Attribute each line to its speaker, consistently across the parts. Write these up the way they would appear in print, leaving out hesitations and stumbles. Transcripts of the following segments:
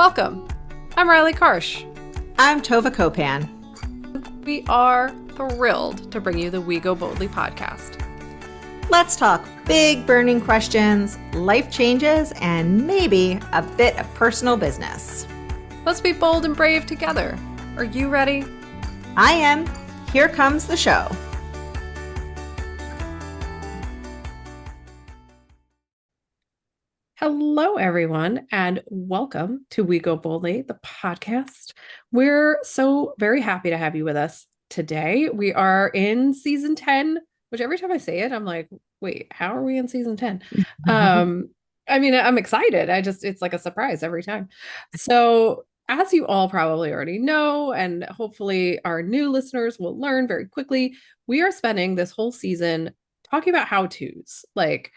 Speaker 1: Welcome. I'm Riley Karsh.
Speaker 2: I'm Tova Kopan.
Speaker 1: We are thrilled to bring you the We Go Boldly podcast.
Speaker 2: Let's talk big burning questions, life changes, and maybe a bit of personal business.
Speaker 1: Let's be bold and brave together. Are you ready?
Speaker 2: I am. Here comes the show.
Speaker 1: Hello, everyone, and welcome to We Go Boldly, the podcast. We're so very happy to have you with us today. We are in season 10, which every time I say it, I'm like, wait, how are we in season 10? I'm excited. It's like a surprise every time. So, as you all probably already know, and hopefully our new listeners will learn very quickly, we are spending this whole season talking about how-tos. Like,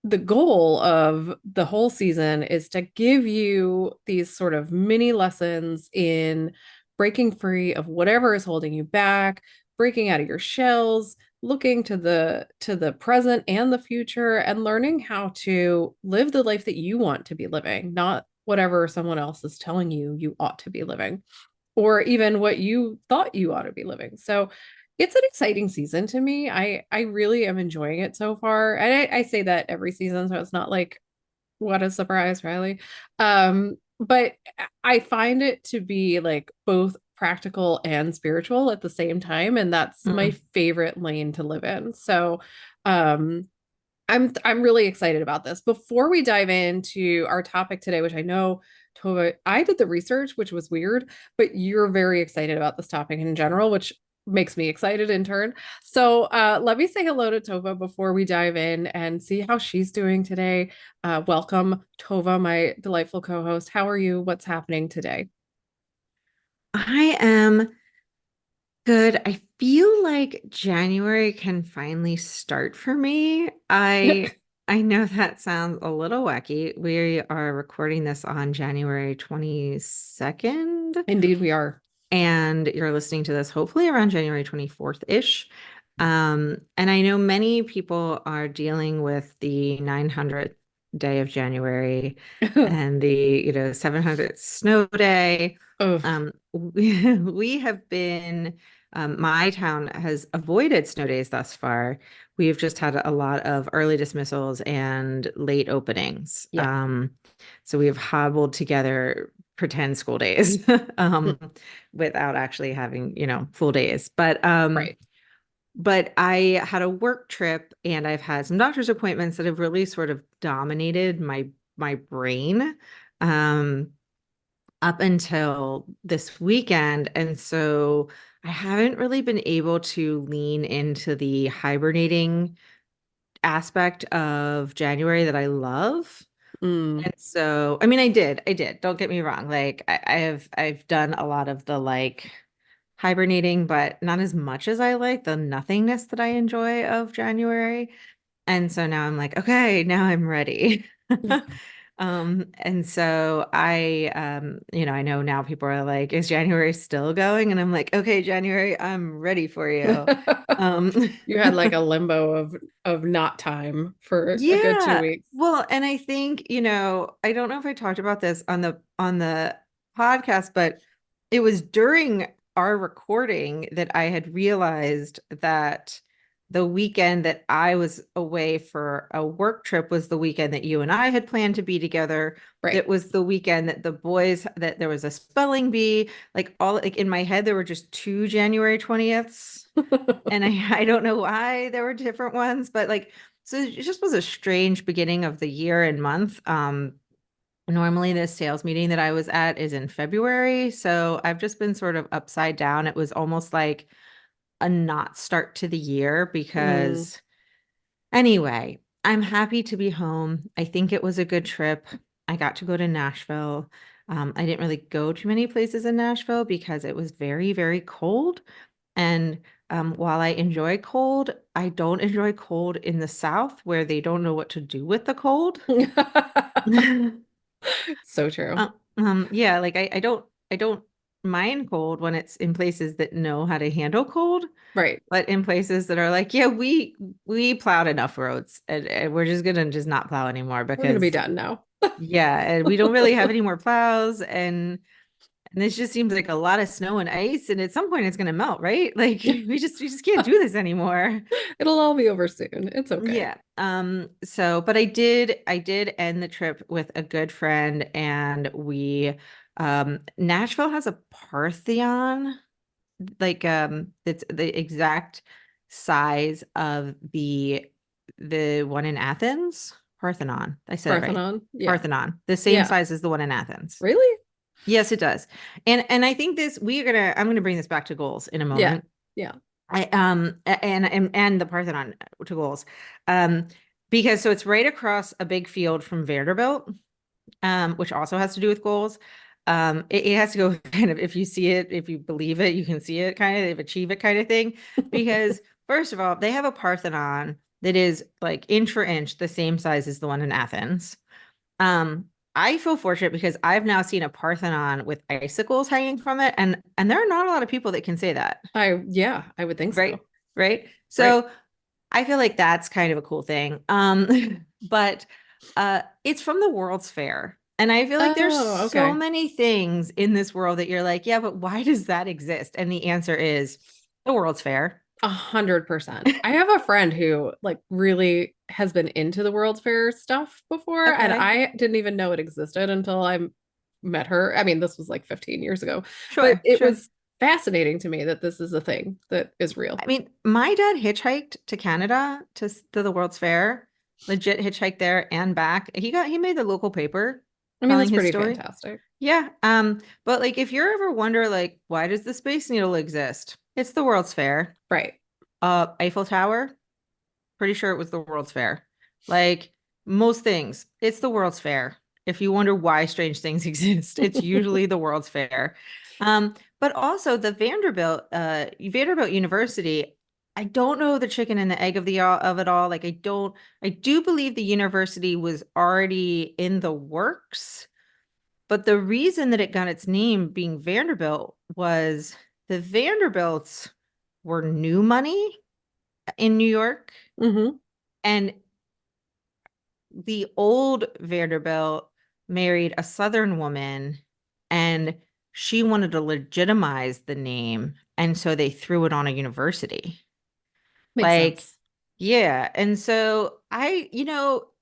Speaker 1: the goal of the whole season is to give you these sort of mini lessons in breaking free of whatever is holding you back, breaking out of your shells, looking to the present and the future, and learning how to live the life that you want to be living, not whatever someone else is telling you you ought to be living, or even what you thought you ought to be living. So it's an exciting season to me. I really am enjoying it so far. And I say that every season, so it's not like, what a surprise, Riley. But I find it to be like both practical and spiritual at the same time. And that's my favorite lane to live in. So I'm really excited about this. Before we dive into our topic today, which I know Tova, I did the research, which was weird, but you're very excited about this topic in general, which makes me excited in turn. So let me say hello to Tova before we dive in and see how she's doing today. Welcome, Tova, my delightful co-host. How are you? What's happening today?
Speaker 2: I am good. I feel like January can finally start for me. I know that sounds a little wacky. We are recording this on January 22nd.
Speaker 1: Indeed, we are.
Speaker 2: And you're listening to this hopefully around January 24th-ish. And I know many people are dealing with the 900th day of January and the 700th snow day.
Speaker 1: Oh,
Speaker 2: We have been, my town has avoided snow days thus far. We've just had a lot of early dismissals and late openings.
Speaker 1: yeah.
Speaker 2: So we have hobbled together pretend school days without actually having, full days.
Speaker 1: Right.
Speaker 2: But I had a work trip and I've had some doctor's appointments that have really sort of dominated my brain up until this weekend. And so I haven't really been able to lean into the hibernating aspect of January that I love.
Speaker 1: Mm.
Speaker 2: And so, I mean, I did. Don't get me wrong. Like I've done a lot of the like hibernating, but not as much as I like the nothingness that I enjoy of January. And so now I'm like, okay, now I'm ready. And so I know now people are like, is January still going? And I'm like, okay, January, I'm ready for you. Um,
Speaker 1: You had like a limbo of not time for a good two
Speaker 2: Yeah.
Speaker 1: weeks.
Speaker 2: Well, and I think, I don't know if I talked about this on the podcast, but it was during our recording that I had realized that the weekend that I was away for a work trip was the weekend that you and I had planned to be together.
Speaker 1: Right.
Speaker 2: It was the weekend that the boys that there was a spelling bee, like all like in my head there were just two January 20ths. And I don't know why there were different ones, but like so it just was a strange beginning of the year and month. Normally the sales meeting that I was at is in February, so I've just been sort of upside down. It was almost like a not start to the year
Speaker 1: Mm.
Speaker 2: because anyway, I'm happy to be home. I think it was a good trip. I got to go to Nashville. I didn't really go to many places in Nashville because it was very, very cold. And while I enjoy cold, I don't enjoy cold in the South where they don't know what to do with the cold.
Speaker 1: So true.
Speaker 2: Yeah, like I don't mind cold when it's in places that know how to handle cold,
Speaker 1: Right.
Speaker 2: but in places that are like, yeah, we plowed enough roads and we're just gonna just not plow anymore
Speaker 1: We're gonna be
Speaker 2: because
Speaker 1: done now.
Speaker 2: Yeah, and we don't really have any more plows, and this just seems like a lot of snow and ice, and at some point it's gonna melt, right? Like we just can't do this anymore.
Speaker 1: It'll all be over soon. It's okay.
Speaker 2: Yeah. So but I did end the trip with a good friend, and we Nashville has a Parthenon, like it's the exact size of the one in Athens. Parthenon. I said it right.
Speaker 1: Parthenon. Yeah.
Speaker 2: Parthenon. The same
Speaker 1: Yeah.
Speaker 2: size as the one in Athens.
Speaker 1: Really?
Speaker 2: Yes, it does. And I think this I'm gonna bring this back to goals in a
Speaker 1: Yeah.
Speaker 2: moment.
Speaker 1: Yeah.
Speaker 2: And the Parthenon to goals. Um because so it's right across a big field from Vanderbilt, which also has to do with goals. It has to go kind of, if you see it, if you believe it, you can see it, kind of achieve it kind of thing. Because first of all, they have a Parthenon that is like inch for inch the same size as the one in Athens. Um, I feel fortunate because I've now seen a Parthenon with icicles hanging from it, and there are not a lot of people that can say that,
Speaker 1: Yeah, I would think
Speaker 2: right?
Speaker 1: so.
Speaker 2: Right.
Speaker 1: Right.
Speaker 2: So I feel like that's kind of a cool thing. But it's from the World's Fair. And I feel like there's
Speaker 1: Oh,
Speaker 2: so
Speaker 1: okay.
Speaker 2: many things in this world that you're like, yeah, but why does that exist? And the answer is the World's Fair.
Speaker 1: 100%. I have a friend who like really has been into the World's Fair stuff before, and
Speaker 2: Okay.
Speaker 1: I didn't even know it existed until I met her. I mean, this was like 15 years ago, but
Speaker 2: Sure,
Speaker 1: it
Speaker 2: sure.
Speaker 1: was fascinating to me that this is a thing that is real.
Speaker 2: I mean, my dad hitchhiked to Canada to the World's Fair, legit hitchhiked there and back. He made the local paper
Speaker 1: I mean,
Speaker 2: telling
Speaker 1: that's
Speaker 2: his
Speaker 1: pretty
Speaker 2: story.
Speaker 1: fantastic.
Speaker 2: Yeah. But like if you're ever wonder like why does the Space Needle exist? It's the World's Fair.
Speaker 1: Right.
Speaker 2: Eiffel Tower, pretty sure it was the World's Fair. Like most things, it's the World's Fair. If you wonder why strange things exist, it's usually the World's Fair. But also the Vanderbilt University, I don't know the chicken and the egg of it all. Like I do believe the university was already in the works, but the reason that it got its name being Vanderbilt was the Vanderbilts were new money in New York,
Speaker 1: Hmm.
Speaker 2: and the old Vanderbilt married a Southern woman, and she wanted to legitimize the name. And so they threw it on a university.
Speaker 1: Makes
Speaker 2: Like,
Speaker 1: sense.
Speaker 2: yeah. And so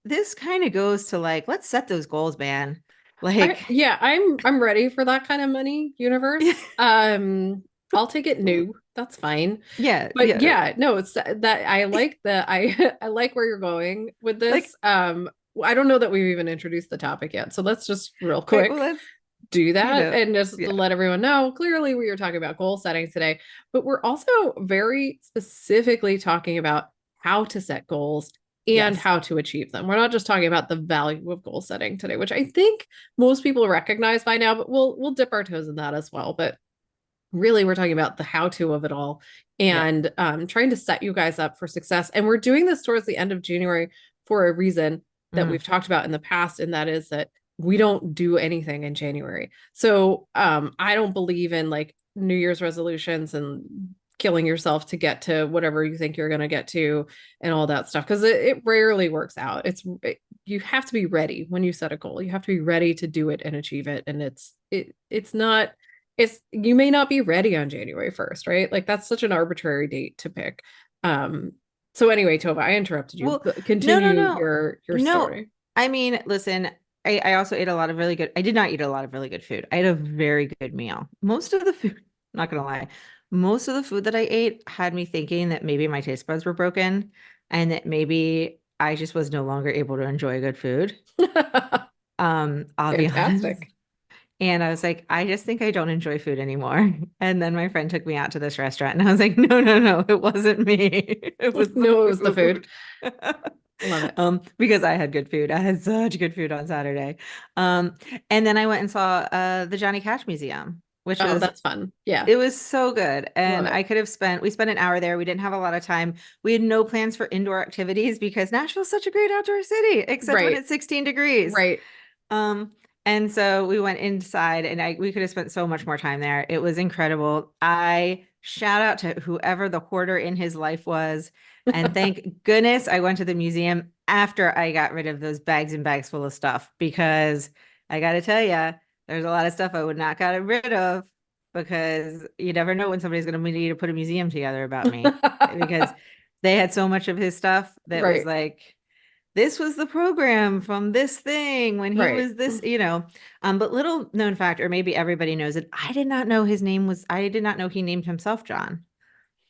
Speaker 2: this kind of goes to like, let's set those goals, man. Like,
Speaker 1: Yeah, I'm ready for that kind of money universe. I'll take it new. That's fine.
Speaker 2: yeah,
Speaker 1: But
Speaker 2: yeah.
Speaker 1: yeah, no, it's that I like that I like where you're going with
Speaker 2: Like,
Speaker 1: this. I don't know that we've even introduced the topic yet. So let's just real
Speaker 2: right, well,
Speaker 1: quick
Speaker 2: let's,
Speaker 1: do that and just to
Speaker 2: yeah,
Speaker 1: let everyone know clearly we are talking about goal setting today, but we're also very specifically talking about how to set goals and
Speaker 2: yes,
Speaker 1: how to achieve them. We're not just talking about the value of goal setting today, which I think most people recognize by now, but we'll dip our toes in that as well. But really we're talking about the how to of it all
Speaker 2: yeah,
Speaker 1: and trying to set you guys up for success. And we're doing this towards the end of January for a reason that
Speaker 2: mm,
Speaker 1: we've talked about in the past, and that is that we don't do anything in January. So I don't believe in like New Year's resolutions and killing yourself to get to whatever you think you're going to get to and all that stuff because it rarely works out. You have to be ready when you set a goal. You have to be ready to do it and achieve it. And it's not you may not be ready on January 1st, right? Like that's such an arbitrary date to pick. Um, so anyway, Tova, I interrupted you.
Speaker 2: well, no, no,
Speaker 1: Continue
Speaker 2: no,
Speaker 1: your
Speaker 2: no.
Speaker 1: story.
Speaker 2: I mean, listen, I also ate a lot of really good, I did not eat a lot of really good food. I had a very good meal. Most of the food, not gonna lie, most of the food that I ate had me thinking that maybe my taste buds were broken and that maybe I just was no longer able to enjoy good food. I'll be honest.
Speaker 1: Fantastic.
Speaker 2: And I was like, I just think I don't enjoy food anymore. And then my friend took me out to this restaurant and I was like, no, no, no, it wasn't me. It was the
Speaker 1: No, it was the food.
Speaker 2: food.
Speaker 1: Love it.
Speaker 2: Because I had good food. I had such good food on Saturday. Um, and then I went and saw the Johnny Cash Museum, which
Speaker 1: Oh,
Speaker 2: was
Speaker 1: that's fun. Yeah.
Speaker 2: it was so good.
Speaker 1: Love
Speaker 2: And
Speaker 1: it.
Speaker 2: we spent an hour there. We didn't have a lot of time. We had no plans for indoor activities because Nashville's such a great outdoor city, except when
Speaker 1: Right.
Speaker 2: it's 16 degrees.
Speaker 1: Right.
Speaker 2: Um, and so we went inside and we could have spent so much more time there. It was incredible. I shout out to whoever the hoarder in his life was. And thank goodness I went to the museum after I got rid of those bags and bags full of stuff, because I got to tell you, there's a lot of stuff I would not got rid of, because you never know when somebody's going to need to put a museum together about me, because they had so much of his stuff that was
Speaker 1: Right,
Speaker 2: like, this was the program from this thing when he
Speaker 1: right.
Speaker 2: was this, but little known fact, or maybe everybody knows it, I did not know he named himself John.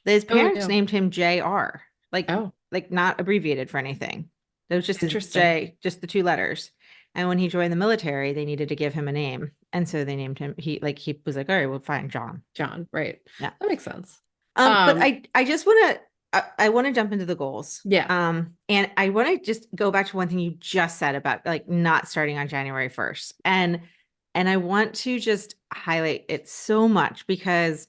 Speaker 2: His
Speaker 1: Oh,
Speaker 2: parents
Speaker 1: yeah.
Speaker 2: named him JR,
Speaker 1: Oh,
Speaker 2: like not abbreviated for anything. It was just his
Speaker 1: interesting.
Speaker 2: J, just the two letters. And when he joined the military, they needed to give him a name. And so they named him, he was like, all right, well, fine, John.
Speaker 1: John, right.
Speaker 2: Yeah.
Speaker 1: That makes sense.
Speaker 2: But
Speaker 1: Um,
Speaker 2: I just want to I want to jump into the goals.
Speaker 1: yeah.
Speaker 2: And I want to just go back to one thing you just said about like not starting on January 1st. And I want to just highlight it so much, because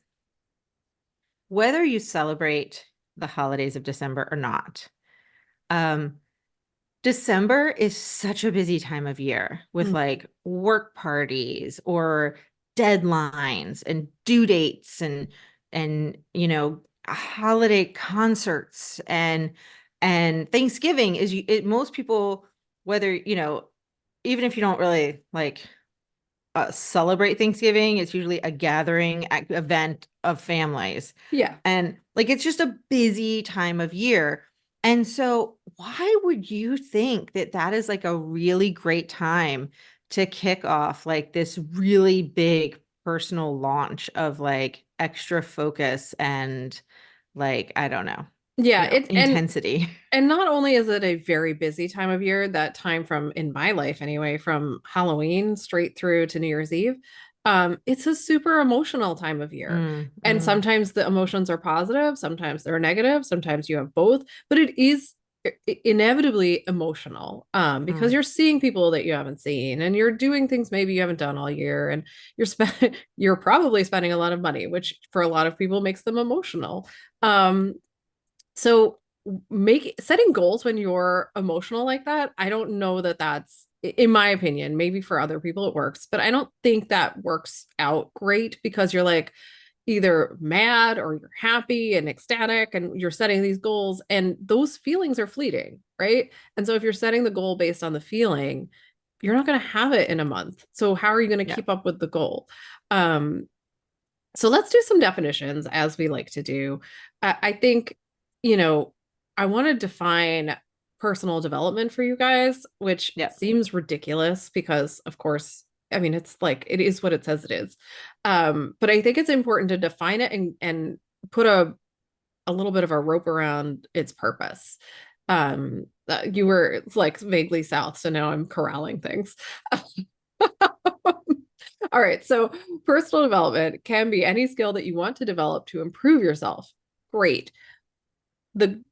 Speaker 2: whether you celebrate the holidays of December or not, um, December is such a busy time of year with
Speaker 1: Mm,
Speaker 2: like work parties or deadlines and due dates and holiday concerts and Thanksgiving is most people, whether even if you don't really like celebrate Thanksgiving, it's usually a gathering event of families.
Speaker 1: yeah.
Speaker 2: And like it's just a busy time of year. And so, why would you think that that is like a really great time to kick off like this really big personal launch of like extra focus and like, I don't know,
Speaker 1: Yeah, it
Speaker 2: intensity?
Speaker 1: and not only is it a very busy time of year, that time from in my life anyway, from Halloween straight through to New Year's Eve, it's a super emotional time of year.
Speaker 2: Mm,
Speaker 1: And
Speaker 2: mm,
Speaker 1: sometimes the emotions are positive, sometimes they're negative, sometimes you have both, but it is inevitably emotional because
Speaker 2: mm.
Speaker 1: you're seeing people that you haven't seen and you're doing things maybe you haven't done all year and you're probably spending a lot of money, which for a lot of people makes them emotional. So make setting goals when you're emotional like that, I don't know that that's, in my opinion, maybe for other people it works, but I don't think that works out great because you're like either mad or you're happy and ecstatic and you're setting these goals and those feelings are fleeting, right? And so if you're setting the goal based on the feeling, you're not going to have it in a month. So how are you going to
Speaker 2: Yeah.
Speaker 1: keep up with the goal? Um, so let's do some definitions as we like to do. I think, you know, I want to define personal development for you guys, which
Speaker 2: Yeah.
Speaker 1: seems ridiculous because, of course, I mean, it's like it is what it says it is. But I think it's important to define it and put a little bit of a rope around its purpose. You were like vaguely south, so now I'm corralling things. All right. So personal development can be any skill that you want to develop to improve yourself. Great. The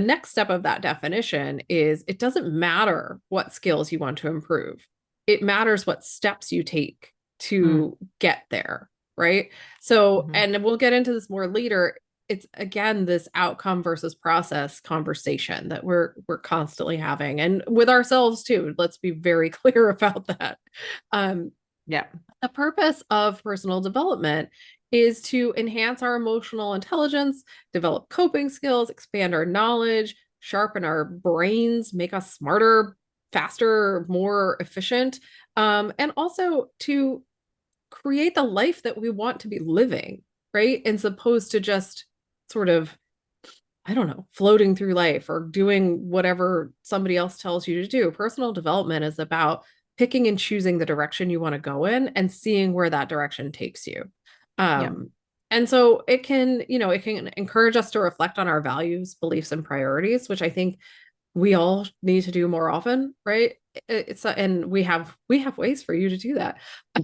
Speaker 1: next step of that definition is it doesn't matter what skills you want to improve. It matters what steps you take
Speaker 2: Mm,
Speaker 1: to get there, right? So,
Speaker 2: mhm.
Speaker 1: and we'll get into this more later. It's again this outcome versus process conversation that we're constantly having and with ourselves too. Let's be very clear about that. Um,
Speaker 2: Yeah.
Speaker 1: the purpose of personal development is to enhance our emotional intelligence, develop coping skills, expand our knowledge, sharpen our brains, make us smarter, faster, more efficient, and also to create the life that we want to be living, right? As opposed to just sort of, I don't know, floating through life or doing whatever somebody else tells you to do. Personal development is about picking and choosing the direction you want to go in and seeing where that direction takes you.
Speaker 2: Yeah.
Speaker 1: Um, and so it can, it can encourage us to reflect on our values, beliefs, and priorities, which I think we all need to do more often, right? It's and we have ways for you to do that.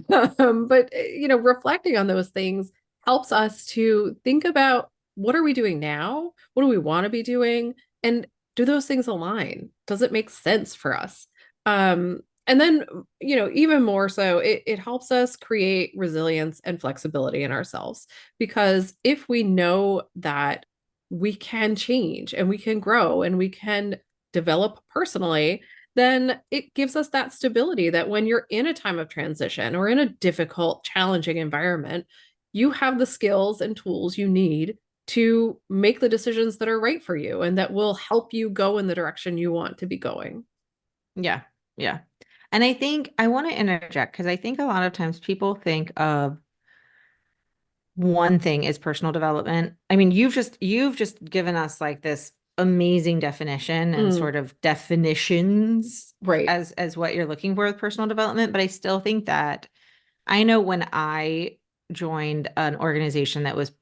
Speaker 1: But reflecting on those things helps us to think about what are we doing now? What do we want to be doing? And do those things align? Does it make sense for us? And then, even more so, it helps us create resilience and flexibility in ourselves. Because if we know that we can change and we can grow and we can develop personally, then it gives us that stability that when you're in a time of transition or in a difficult, challenging environment, you have the skills and tools you need to make the decisions that are right for you and that will help you go in the direction you want to be going.
Speaker 2: Yeah. Yeah. And I think I want to interject because I think a lot of times people think of one thing is personal development. I mean, you've just given us like this amazing definition and
Speaker 1: Mm,
Speaker 2: sort of definitions
Speaker 1: right.
Speaker 2: as what you're looking for with personal development, but I still think that I know when I joined an organization that was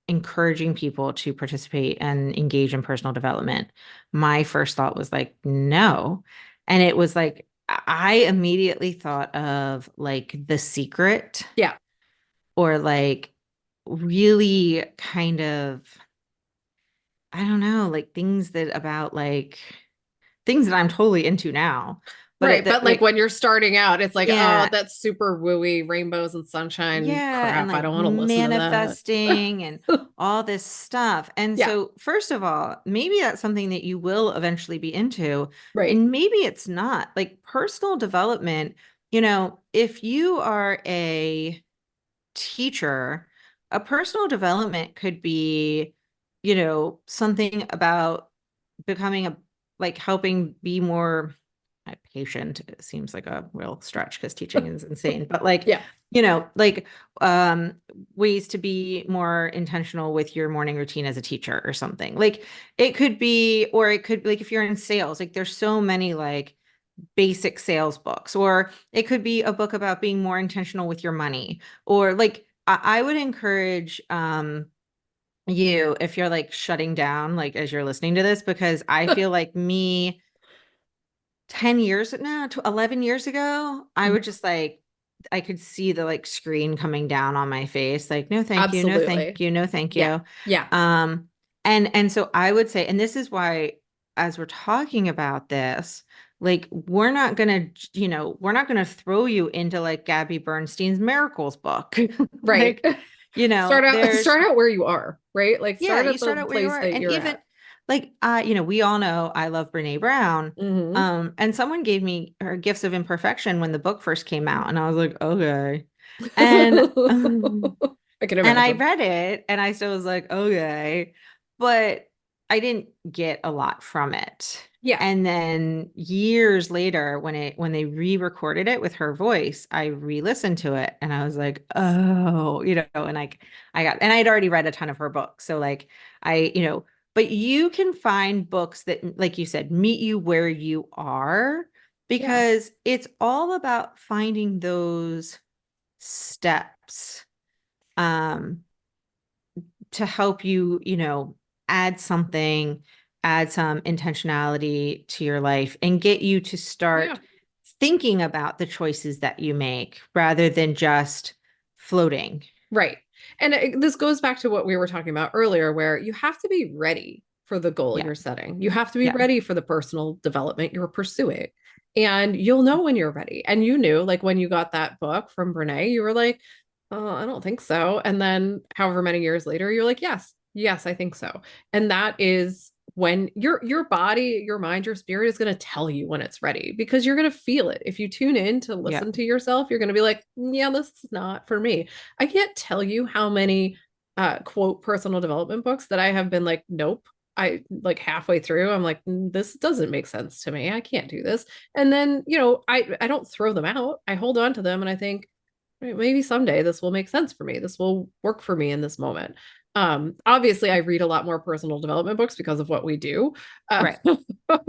Speaker 2: encouraging people to participate and engage in personal development, my first thought was like, no. And it was like I immediately thought of like The Secret
Speaker 1: Yeah.
Speaker 2: or like really kind of, I don't know, like things that about like things that I'm totally into now. But
Speaker 1: Right. But
Speaker 2: that
Speaker 1: like
Speaker 2: like,
Speaker 1: when you're starting out, it's like, oh,
Speaker 2: yeah,
Speaker 1: that's super wooey, rainbows and sunshine
Speaker 2: yeah, and
Speaker 1: crap. I
Speaker 2: like
Speaker 1: don't want to listen to
Speaker 2: manifesting and
Speaker 1: that.
Speaker 2: all this stuff. And
Speaker 1: Yeah.
Speaker 2: so, first of all, maybe that's something that you will eventually be into,
Speaker 1: Right.
Speaker 2: and maybe it's not. Like personal development, if you are a teacher, a personal development could be, something about becoming like helping be more patient. It seems like a real stretch because teaching is insane, but like,
Speaker 1: Yeah.
Speaker 2: like ways to be more intentional with your morning routine as a teacher or something. Like it could be, or it could like if you're in sales, like there's so many like basic sales books, or it could be a book about being more intentional with your money, or like I would encourage you if you're like shutting down like as you're listening to this, because I feel like me 10 years now to 11 years ago, I would
Speaker 1: Mhm.
Speaker 2: just like I could see the like screen coming down on my face, like, no, thank you, no, thank
Speaker 1: Absolutely.
Speaker 2: you, no, thank
Speaker 1: Yeah.
Speaker 2: you.
Speaker 1: Yeah.
Speaker 2: Um, and so I would say, and this is why, as we're talking about this, like we're not gonna throw you into like Gabby Bernstein's Miracles book.
Speaker 1: Right.
Speaker 2: Like, there's
Speaker 1: Start out where you are, right? Like
Speaker 2: yeah,
Speaker 1: start
Speaker 2: you
Speaker 1: at
Speaker 2: start
Speaker 1: the
Speaker 2: out where you
Speaker 1: place
Speaker 2: are.
Speaker 1: that
Speaker 2: And
Speaker 1: you're
Speaker 2: even
Speaker 1: at.
Speaker 2: like we all know I love Brene Brown.
Speaker 1: Hmm.
Speaker 2: And someone gave me her Gifts of Imperfection when the book first came out, and I was like, okay. And
Speaker 1: I can
Speaker 2: and I
Speaker 1: imagine.
Speaker 2: read it and I still was like, okay. But I didn't get a lot from it.
Speaker 1: Yeah.
Speaker 2: And then years later, when they re-recorded it with her voice, I re-listened to it and I was like, oh, and I got and I'd already read a ton of her books. So like but you can find books that, like you said, meet you where you are,
Speaker 1: Yeah.
Speaker 2: because it's all about finding those steps um to help you, add something, add some intentionality to your life and get you to
Speaker 1: Yeah.
Speaker 2: start thinking about the choices that you make rather than just floating.
Speaker 1: Right. And this goes back to what we were talking about earlier, where you have to be ready for the goal
Speaker 2: Yeah.
Speaker 1: you're setting. You have to be
Speaker 2: Yeah.
Speaker 1: ready for the personal development you're pursuing. And you'll know when you're ready. And you knew, like when you got that book from Brene, you were like, oh, I don't think so. And then however many years later, you're like, yes, yes, I think so. And that is when your body, your mind, your spirit is going to tell you when it's ready because you're going to feel it. If you tune in to
Speaker 2: Yeah.
Speaker 1: listen to yourself, you're going to be like, yeah, this is not for me. I can't tell you how many quote personal development books that I have been like, nope. I like halfway through, I'm like, this doesn't make sense to me. I can't do this. And then, I don't throw them out. I hold on to them and I think, "Right, maybe someday this will make sense for me. This will work for me in this moment." Obviously, I read a lot more personal development books because of what we do.
Speaker 2: Right.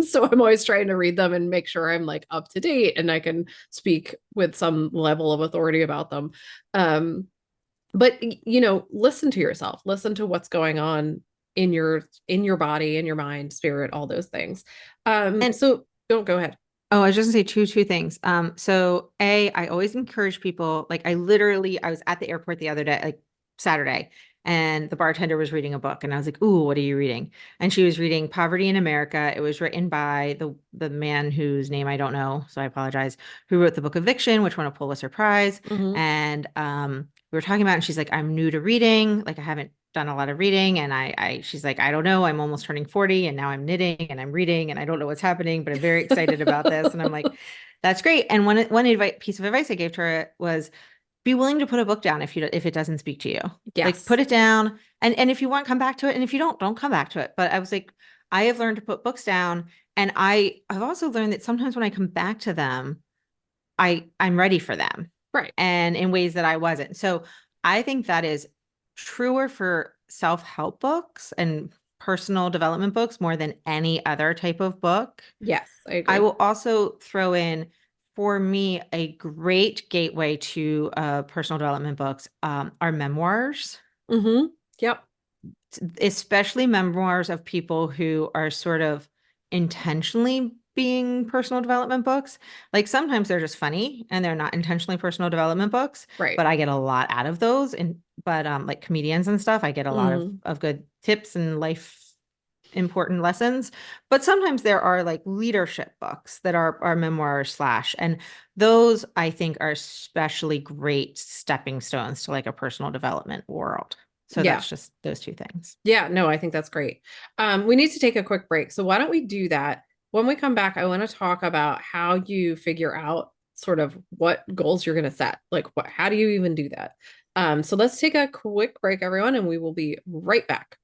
Speaker 1: So I'm always trying to read them and make sure I'm like up to date and I can speak with some level of authority about them. Um, but listen to yourself, listen to what's going on in your body, in your mind, spirit, all those things.
Speaker 2: And
Speaker 1: So don't go ahead.
Speaker 2: oh, I was just gonna say two things. So I always encourage people, like I was at the airport the other day, like Saturday, and the bartender was reading a book, and I was like, "Ooh, what are you reading?" And she was reading Poverty in America. It was written by the man whose name I don't know, so I apologize, who wrote the book Eviction, which won a Pulitzer Prize.
Speaker 1: Hmm.
Speaker 2: And we were talking about it, and she's like, "I'm new to reading, like I haven't done a lot of reading." And she's like, "I don't know, I'm almost turning 40 and now I'm knitting and I'm reading and I don't know what's happening, but I'm very excited about this." And I'm like, that's great. And one piece of advice I gave to her was be willing to put a book down if it doesn't speak to you. Like
Speaker 1: Yes.
Speaker 2: put it down, and if you want, come back to it. And if you don't come back to it. But I was like, I have learned to put books down, and I've also learned that sometimes when I come back to them, I'm ready for them,
Speaker 1: Right.
Speaker 2: and in ways that I wasn't. So I think that is truer for self-help books and personal development books more than any other type of book.
Speaker 1: Yes, I
Speaker 2: I
Speaker 1: agree.
Speaker 2: will also throw in, for me, a great gateway to personal development books are memoirs,
Speaker 1: Mm-hmm. Yep.
Speaker 2: especially memoirs of people who are sort of intentionally being personal development books. Like sometimes they're just funny and they're not intentionally personal development books,
Speaker 1: Right.
Speaker 2: but I get a lot out of those. And but like comedians and stuff, I get a lot
Speaker 1: Mm.
Speaker 2: of good tips and life important lessons. But sometimes there are like leadership books that are memoirs slash, and those I think are especially great stepping stones to like a personal development world. So
Speaker 1: Yeah.
Speaker 2: that's just those two things.
Speaker 1: Yeah, no, I think that's great. We need to take a quick break. So why don't we do that? When we come back, I want to talk about how you figure out sort of what goals you're going to set. Like how do you even do that? So let's take a quick break, everyone, and we will be right back.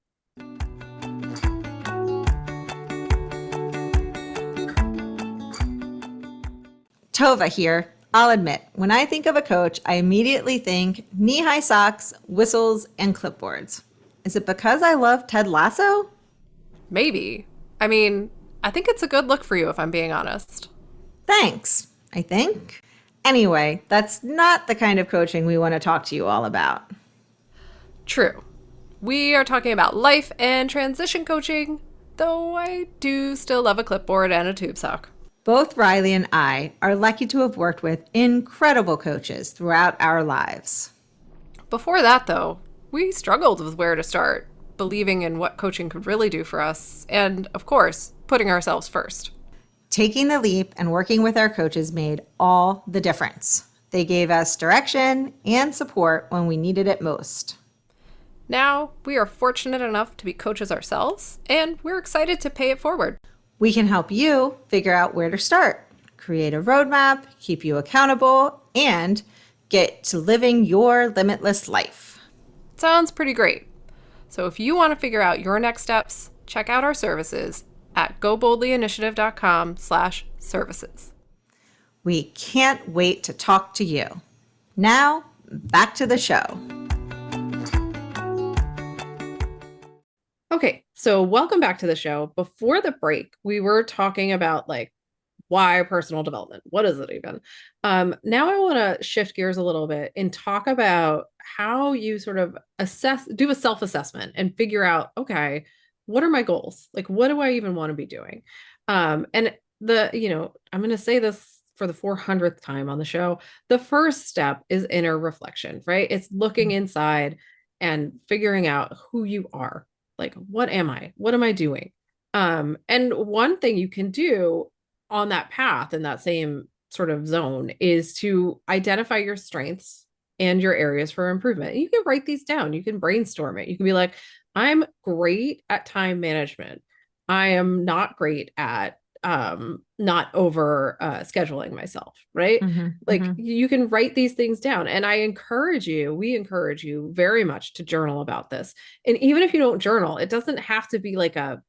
Speaker 2: Tova here. I'll admit, when I think of a coach, I immediately think knee-high socks, whistles, and clipboards. Is it because I love Ted Lasso?
Speaker 1: Maybe. I mean, I think it's a good look for you, if I'm being honest.
Speaker 2: Thanks, I think. Anyway, that's not the kind of coaching we want to talk to you all about.
Speaker 1: True. We are talking about life and transition coaching, though I do still love a clipboard and a tube sock.
Speaker 2: Both Riley and I are lucky to have worked with incredible coaches throughout our lives.
Speaker 1: Before that, though, we struggled with where to start, believing in what coaching could really do for us, and, of course, putting ourselves first.
Speaker 2: Taking the leap and working with our coaches made all the difference. They gave us direction and support when we needed it most.
Speaker 1: Now, we are fortunate enough to be coaches ourselves, and we're excited to pay it forward.
Speaker 2: We can help you figure out where to start, create a roadmap, keep you accountable, and get to living your limitless life.
Speaker 1: Sounds pretty great. So if you want to figure out your next steps, check out our services at goboldlyinitiative.com/services.
Speaker 2: We can't wait to talk to you. Now, back to the show.
Speaker 1: Okay, so welcome back to the show. Before the break, we were talking about like why personal development? What is it even? Now I want to shift gears a little bit and talk about how you sort of do a self-assessment and figure out, okay, what are my goals? Like, what do I even want to be doing? And I'm going to say this for the 400th time on the show. The first step is inner reflection, right? It's looking inside and figuring out who you are. Like, what am I? What am I doing? And one thing you can do on that path in that same sort of zone is to identify your strengths and your areas for improvement. You can write these down. You can brainstorm it. You can be like, I'm great at time management. I am not great at not over scheduling myself, right? Like you can write these things down. And we encourage you very much to journal about this. And even if you don't journal, it doesn't have to be like a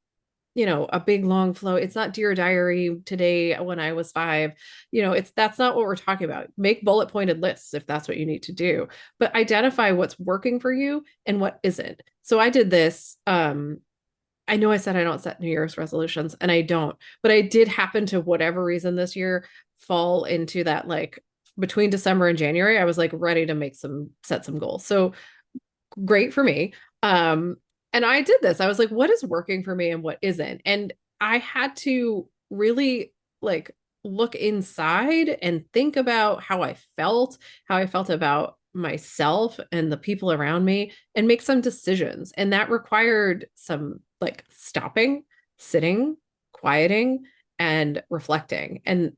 Speaker 1: big long flow. It's not Dear Diary today when I was 5. That's not what we're talking about. Make bullet pointed lists if that's what you need to do, but identify what's working for you and what isn't. So I did this. I know I said I don't set New Year's resolutions, and I don't, but I did happen to, whatever reason this year, fall into that, like between December and January, I was like ready to set some goals. So great for me. And I did this. I was like, what is working for me and what isn't? And I had to really like look inside and think about how I felt about myself and the people around me, and make some decisions. And that required some like stopping, sitting, quieting, and reflecting. And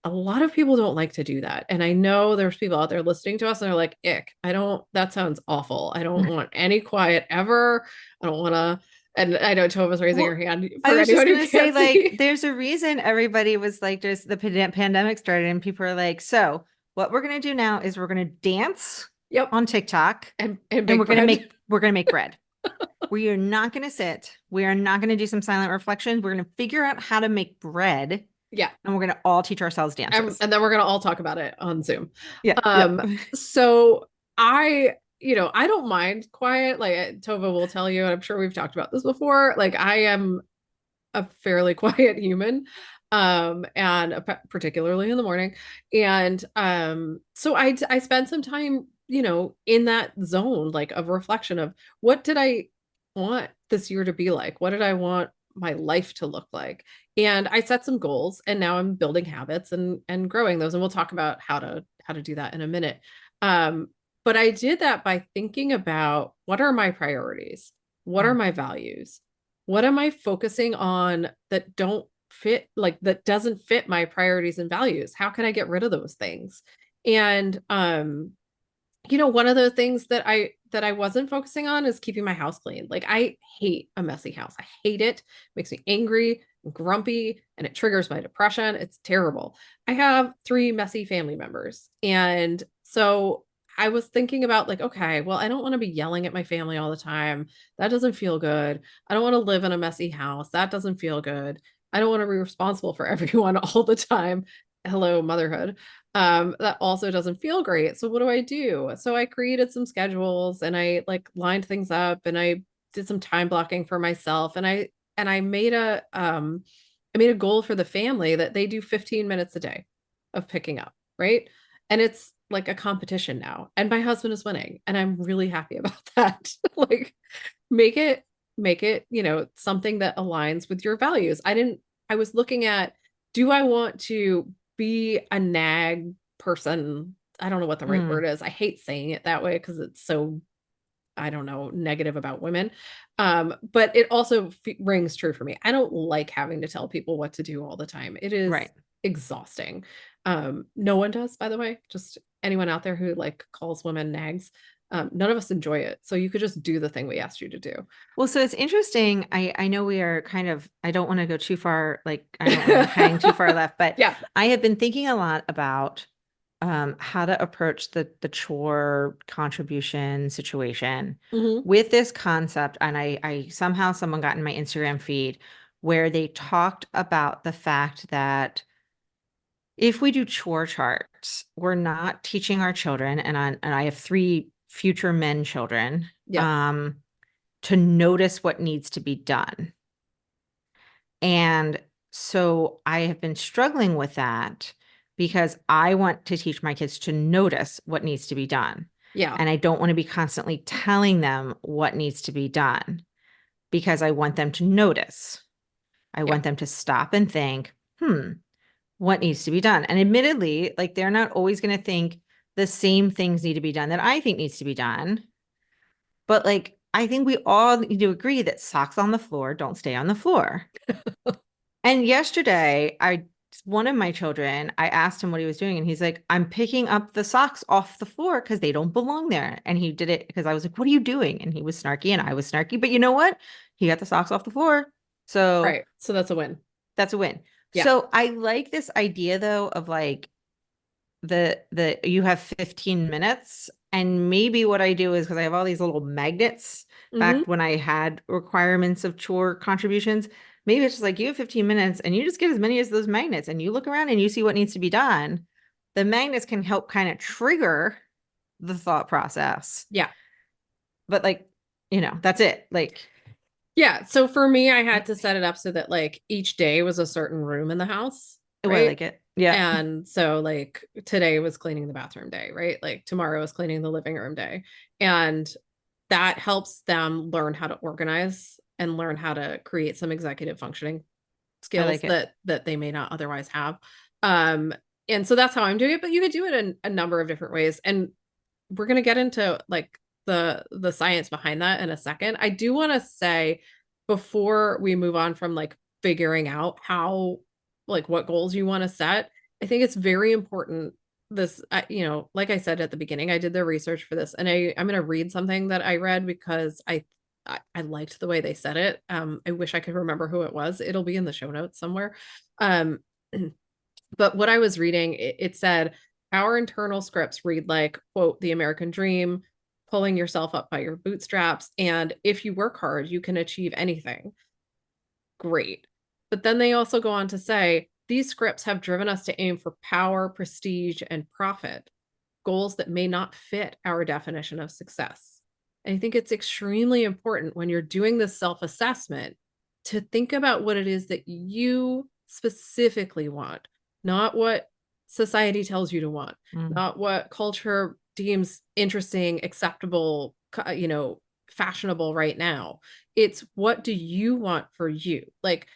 Speaker 1: a lot of people don't like to do that. And I know there's people out there listening to us and they're like, ick, that sounds awful. I don't want any quiet ever. I don't want to. And I know Tova's raising her hand
Speaker 2: I
Speaker 1: for
Speaker 2: was just
Speaker 1: anyone
Speaker 2: going
Speaker 1: who
Speaker 2: to say,
Speaker 1: can't see.
Speaker 2: like, there's a reason everybody was like, just the pandemic started and people are like, so what we're going to do now is we're going to dance
Speaker 1: Yep.
Speaker 2: on TikTok
Speaker 1: And
Speaker 2: and
Speaker 1: bake bread.
Speaker 2: we're going to make bread. We are not going to sit. We are not going to do some silent reflections. We're going to figure out how to make bread
Speaker 1: Yeah.
Speaker 2: and we're going to all teach ourselves dances.
Speaker 1: And then we're gonna all talk about it on Zoom.
Speaker 2: Yeah.
Speaker 1: Um,
Speaker 2: Yep.
Speaker 1: so I don't mind quiet. Like Tova will tell you, and I'm sure we've talked about this before. Like I am a fairly quiet human, and particularly in the morning. And so I spent some time, in that zone, like of reflection of what did I want this year to be like? What did I want my life to look like? And I set some goals, and now I'm building habits and growing those. And we'll talk about how to do that in a minute. But I did that by thinking about what are my priorities? What are
Speaker 2: Mm,
Speaker 1: my values? What am I focusing on that don't fit, like that doesn't fit my priorities and values? How can I get rid of those things? And one of the things that I wasn't focusing on is keeping my house clean. Like I hate a messy house. I hate it. It makes me angry and grumpy and it triggers my depression. It's terrible. I have three messy family members. And so I was thinking about like, okay, well, I don't want to be yelling at my family all the time. That doesn't feel good. I don't want to live in a messy house. That doesn't feel good. I don't want to be responsible for everyone all the time. Hello, motherhood. That also doesn't feel great. So what do I do? So I created some schedules and I like lined things up and I did some time blocking for myself and I made a goal for the family that they do 15 minutes a day of picking up, right? And it's like a competition now. And my husband is winning and I'm really happy about that. Like make it something that aligns with your values. I was looking at, do I want to be a nag person? I don't know what the right
Speaker 2: mm,
Speaker 1: word is. I hate saying it that way because it's so, I don't know, negative about women. But it also rings true for me. I don't like having to tell people what to do all the time. It is
Speaker 2: right.
Speaker 1: exhausting. No one does, by the way, just anyone out there who like calls women nags. None of us enjoy it. So you could just do the thing we asked you to do.
Speaker 2: Well, so it's interesting. I know we are kind of, I don't want to go too far, like I don't want to hang too far left, but
Speaker 1: Yeah.
Speaker 2: I have been thinking a lot about how to approach the chore contribution situation
Speaker 1: Hmm.
Speaker 2: with this concept. And I somehow someone got in my Instagram feed where they talked about the fact that if we do chore charts, we're not teaching our children, and I have three future men children,
Speaker 1: Yep.
Speaker 2: to notice what needs to be done. And so I have been struggling with that because I want to teach my kids to notice what needs to be done.
Speaker 1: Yeah.
Speaker 2: And I don't want to be constantly telling them what needs to be done because I want them to notice. I
Speaker 1: Yeah.
Speaker 2: want them to stop and think, what needs to be done? And admittedly, like they're not always going to think the same things need to be done that I think needs to be done. But like, I think we all need to agree that socks on the floor don't stay on the floor. And yesterday, one of my children, I asked him what he was doing, and he's like, I'm picking up the socks off the floor because they don't belong there. And he did it because I was like, what are you doing? And he was snarky and I was snarky. But you know what? He got the socks off the floor. So
Speaker 1: Right. So that's a win.
Speaker 2: that's a win.
Speaker 1: Yeah.
Speaker 2: So I like this idea though of like the you have 15 minutes. And maybe what I do is because I have all these little magnets
Speaker 1: Hmm.
Speaker 2: back when I had requirements of chore contributions. Maybe it's just like you have 15 minutes and you just get as many as those magnets and you look around and you see what needs to be done. The magnets can help kind of trigger the thought process.
Speaker 1: Yeah.
Speaker 2: But like, that's it. Like,
Speaker 1: Yeah. So for me, I had to set it up so that like each day was a certain room in the house,
Speaker 2: oh, I
Speaker 1: right?
Speaker 2: like it. Yeah.
Speaker 1: And so like today was cleaning the bathroom day, right? Like tomorrow is cleaning the living room day. And that helps them learn how to organize and learn how to create some executive functioning
Speaker 2: I
Speaker 1: skills
Speaker 2: like it.
Speaker 1: that they may not otherwise have. Um, and so that's how I'm doing it, but you could do it in a number of different ways. And we're going to get into like the science behind that in a second. I do want to say before we move on from like figuring out how like what goals you want to set, I think it's very important this like I said at the beginning, I did the research for this and I'm going to read something that I read because I liked the way they said it. I wish I could remember who it was. It'll be in the show notes somewhere. Um, but what I was reading, it said our internal scripts read like, quote, the American dream, pulling yourself up by your bootstraps. And if you work hard, you can achieve anything. Great. But then they also go on to say these scripts have driven us to aim for power, prestige, and profit, goals that may not fit our definition of success. And I think it's extremely important when you're doing this self assessment to think about what it is that you specifically want, not what society tells you to want,
Speaker 2: Mm.
Speaker 1: not what culture deems interesting, acceptable, fashionable right now. It's what do you want for you? Like,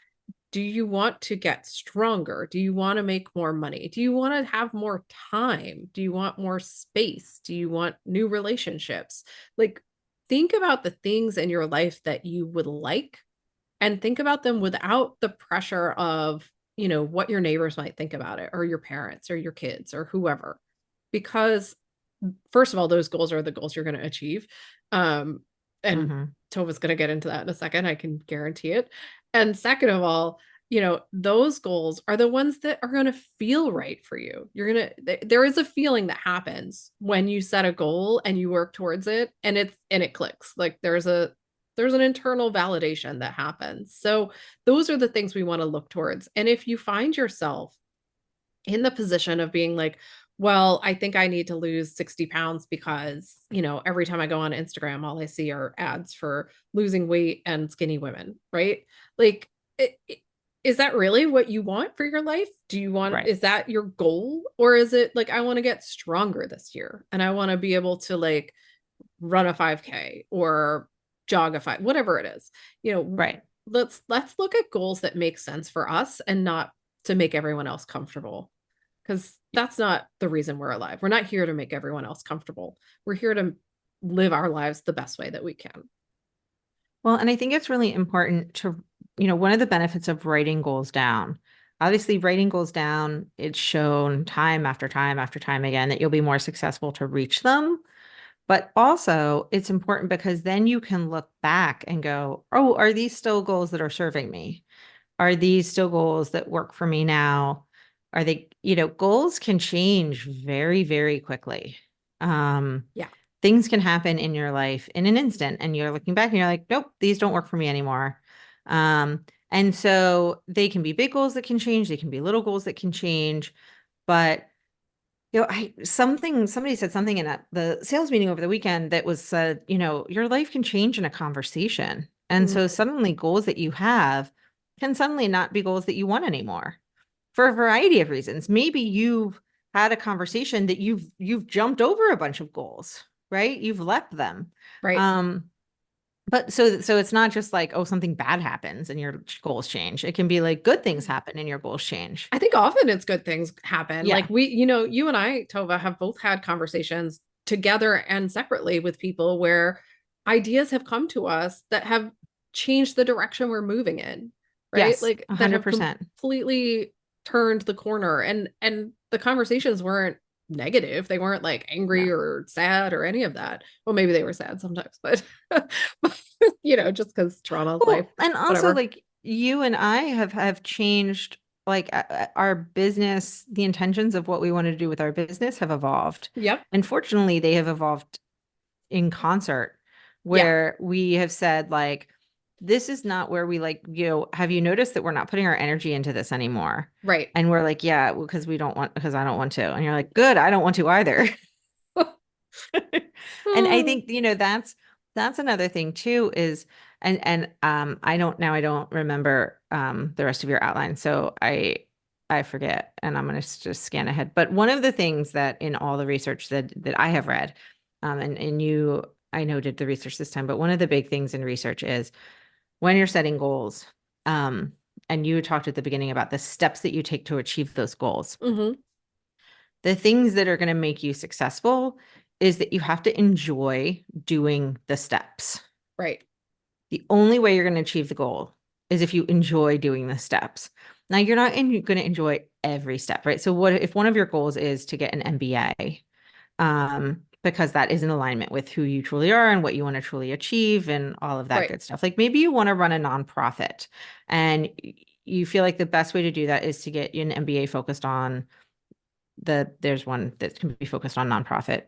Speaker 1: do you want to get stronger? Do you want to make more money? Do you want to have more time? Do you want more space? Do you want new relationships? Like, think about the things in your life that you would like and think about them without the pressure of, what your neighbors might think about it or your parents or your kids or whoever. Because first of all, those goals are the goals you're going to achieve. And
Speaker 2: Mm-hmm.
Speaker 1: Tova's going to get into that in a second. I can guarantee it. And second of all, those goals are the ones that are going to feel right for you. There is a feeling that happens when you set a goal and you work towards it and it clicks. Like there's an internal validation that happens. So those are the things we want to look towards. And if you find yourself in the position of being like, well, I think I need to lose 60 pounds because, every time I go on Instagram, all I see are ads for losing weight and skinny women, right? Like, is that really what you want for your life?
Speaker 2: Right.
Speaker 1: Is that your goal? Or is it like, I want to get stronger this year and I want to be able to like run a 5K or jog a five, whatever it is,
Speaker 2: Right.
Speaker 1: let's look at goals that make sense for us and not to make everyone else comfortable because that's not the reason we're alive. We're not here to make everyone else comfortable. We're here to live our lives the best way that we can.
Speaker 2: Well, and I think it's really important to, one of the benefits of writing goals down, obviously writing goals down, it's shown time after time after time again that you'll be more successful to reach them. But also, it's important because then you can look back and go, oh, are these still goals that are serving me? Are these still goals that work for me now? Are they, goals can change very, very quickly. Um,
Speaker 1: Yeah.
Speaker 2: Things can happen in your life in an instant, and you're looking back and you're like, nope, these don't work for me anymore. And so they can be big goals that can change, they can be little goals that can change, but somebody said something in the sales meeting over the weekend that was said, your life can change in a conversation. And so
Speaker 1: Mhm.
Speaker 2: suddenly goals that you have can suddenly not be goals that you want anymore for a variety of reasons. Maybe you've had a conversation that you've jumped over a bunch of goals, right? You've left them.
Speaker 1: Right.
Speaker 2: Um, but so it's not just like, oh, something bad happens and your goals change. It can be like good things happen and your goals change.
Speaker 1: I think often it's good things happen. Like
Speaker 2: Yeah.
Speaker 1: you and I, Tova, have both had conversations together and separately with people where ideas have come to us that have changed the direction we're moving in, right?
Speaker 2: Yes,
Speaker 1: Like that have
Speaker 2: 100%.
Speaker 1: completely turned the corner and the conversations weren't negative. They weren't like angry
Speaker 2: No.
Speaker 1: or sad or any of that. Well, maybe they were sad sometimes, but just because trauma, life,
Speaker 2: Well, and also
Speaker 1: whatever.
Speaker 2: like you and I have changed like our business, the intentions of what we want to do with our business have evolved.
Speaker 1: Yep.
Speaker 2: And fortunately, they have evolved in concert
Speaker 1: Yeah.
Speaker 2: where we have said like this is not where we like, have you noticed that we're not putting our energy into this anymore?
Speaker 1: Right.
Speaker 2: And we're like, yeah, because because I don't want to. And you're like, good, I don't want to either. And I think, that's another thing too is and I don't remember the rest of your outline. So I forget and I'm going to just scan ahead. But one of the things that in all the research that I have read and you I know did the research this time, but one of the big things in research is when you're setting goals um and you talked at the beginning about the steps that you take to achieve those goals.
Speaker 1: Hmm.
Speaker 2: The things that are going to make you successful is that you have to enjoy doing the steps.
Speaker 1: Right.
Speaker 2: The only way you're going to achieve the goal is if you enjoy doing the steps. Now, you're not going to enjoy every step, right? So, what if one of your goals is to get an MBA? Because that is in alignment with who you truly are and what you want to truly achieve and all of that
Speaker 1: Right.
Speaker 2: good stuff. Like maybe you want to run a nonprofit and you feel like the best way to do that is to get an MBA focused on there's one that can be focused on nonprofit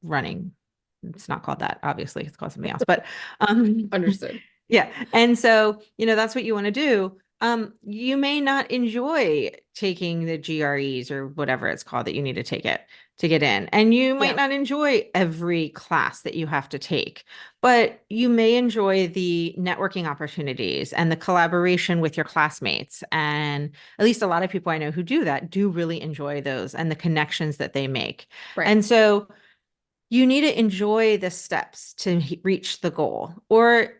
Speaker 2: running. It's not called that, obviously, it's called something else, but
Speaker 1: Understood.
Speaker 2: yeah. And so, that's what you want to do. You may not enjoy taking the GREs or whatever it's called that you need to take it to get in. And you might
Speaker 1: Yeah.
Speaker 2: not enjoy every class that you have to take, but you may enjoy the networking opportunities and the collaboration with your classmates. And at least a lot of people I know who do that do really enjoy those and the connections that they make.
Speaker 1: Right.
Speaker 2: And so you need to enjoy the steps to reach the goal, or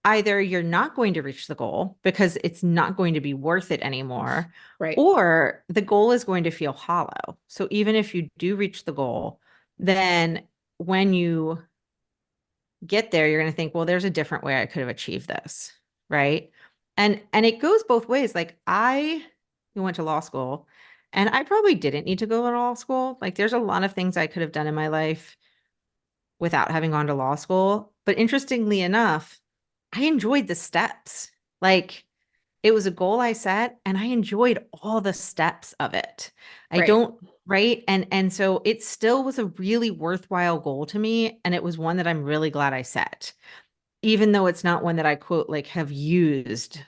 Speaker 2: either you're not going to reach the goal because it's not going to be worth it anymore,
Speaker 1: Right.
Speaker 2: or the goal is going to feel hollow. So even if you do reach the goal, then when you get there, you're going to think, well, there's a different way I could have achieved this, right? And it goes both ways. Like I went to law school and I probably didn't need to go to law school. Like there's a lot of things I could have done in my life without having gone to law school. But interestingly enough, I enjoyed the steps. Like it was a goal I set and I enjoyed all the steps of it. I
Speaker 1: Right.
Speaker 2: don't, right? And so it still was a really worthwhile goal to me. And it was one that I'm really glad I set, even though it's not one that I quote like have used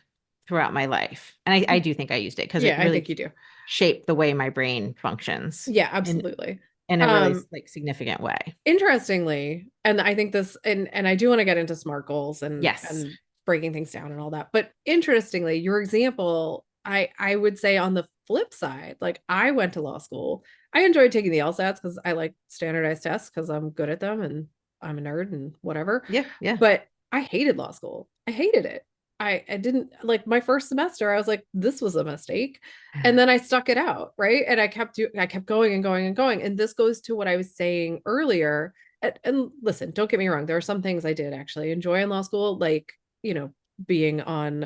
Speaker 2: throughout my life. And I do think I used it because it
Speaker 1: Yeah, I
Speaker 2: really
Speaker 1: think you do.
Speaker 2: shaped the way my brain functions
Speaker 1: Yeah,
Speaker 2: in
Speaker 1: absolutely.
Speaker 2: in a really
Speaker 1: Um,
Speaker 2: like significant way.
Speaker 1: Interestingly, and I think this, and I do want to get into SMART goals
Speaker 2: Yes.
Speaker 1: and breaking things down and all that. But interestingly, your example, I would say on the flip side, like I went to law school. I enjoyed taking the LSATs because I like standardized tests because I'm good at them and I'm a nerd and whatever.
Speaker 2: Yeah. Yeah.
Speaker 1: But I hated law school. I hated it. I didn't like my first semester. I was like, this was a mistake. And then I stuck it out, right? And I kept going and going and going. And this goes to what I was saying earlier. And listen, don't get me wrong, there are some things I did actually enjoy in law school, like, being on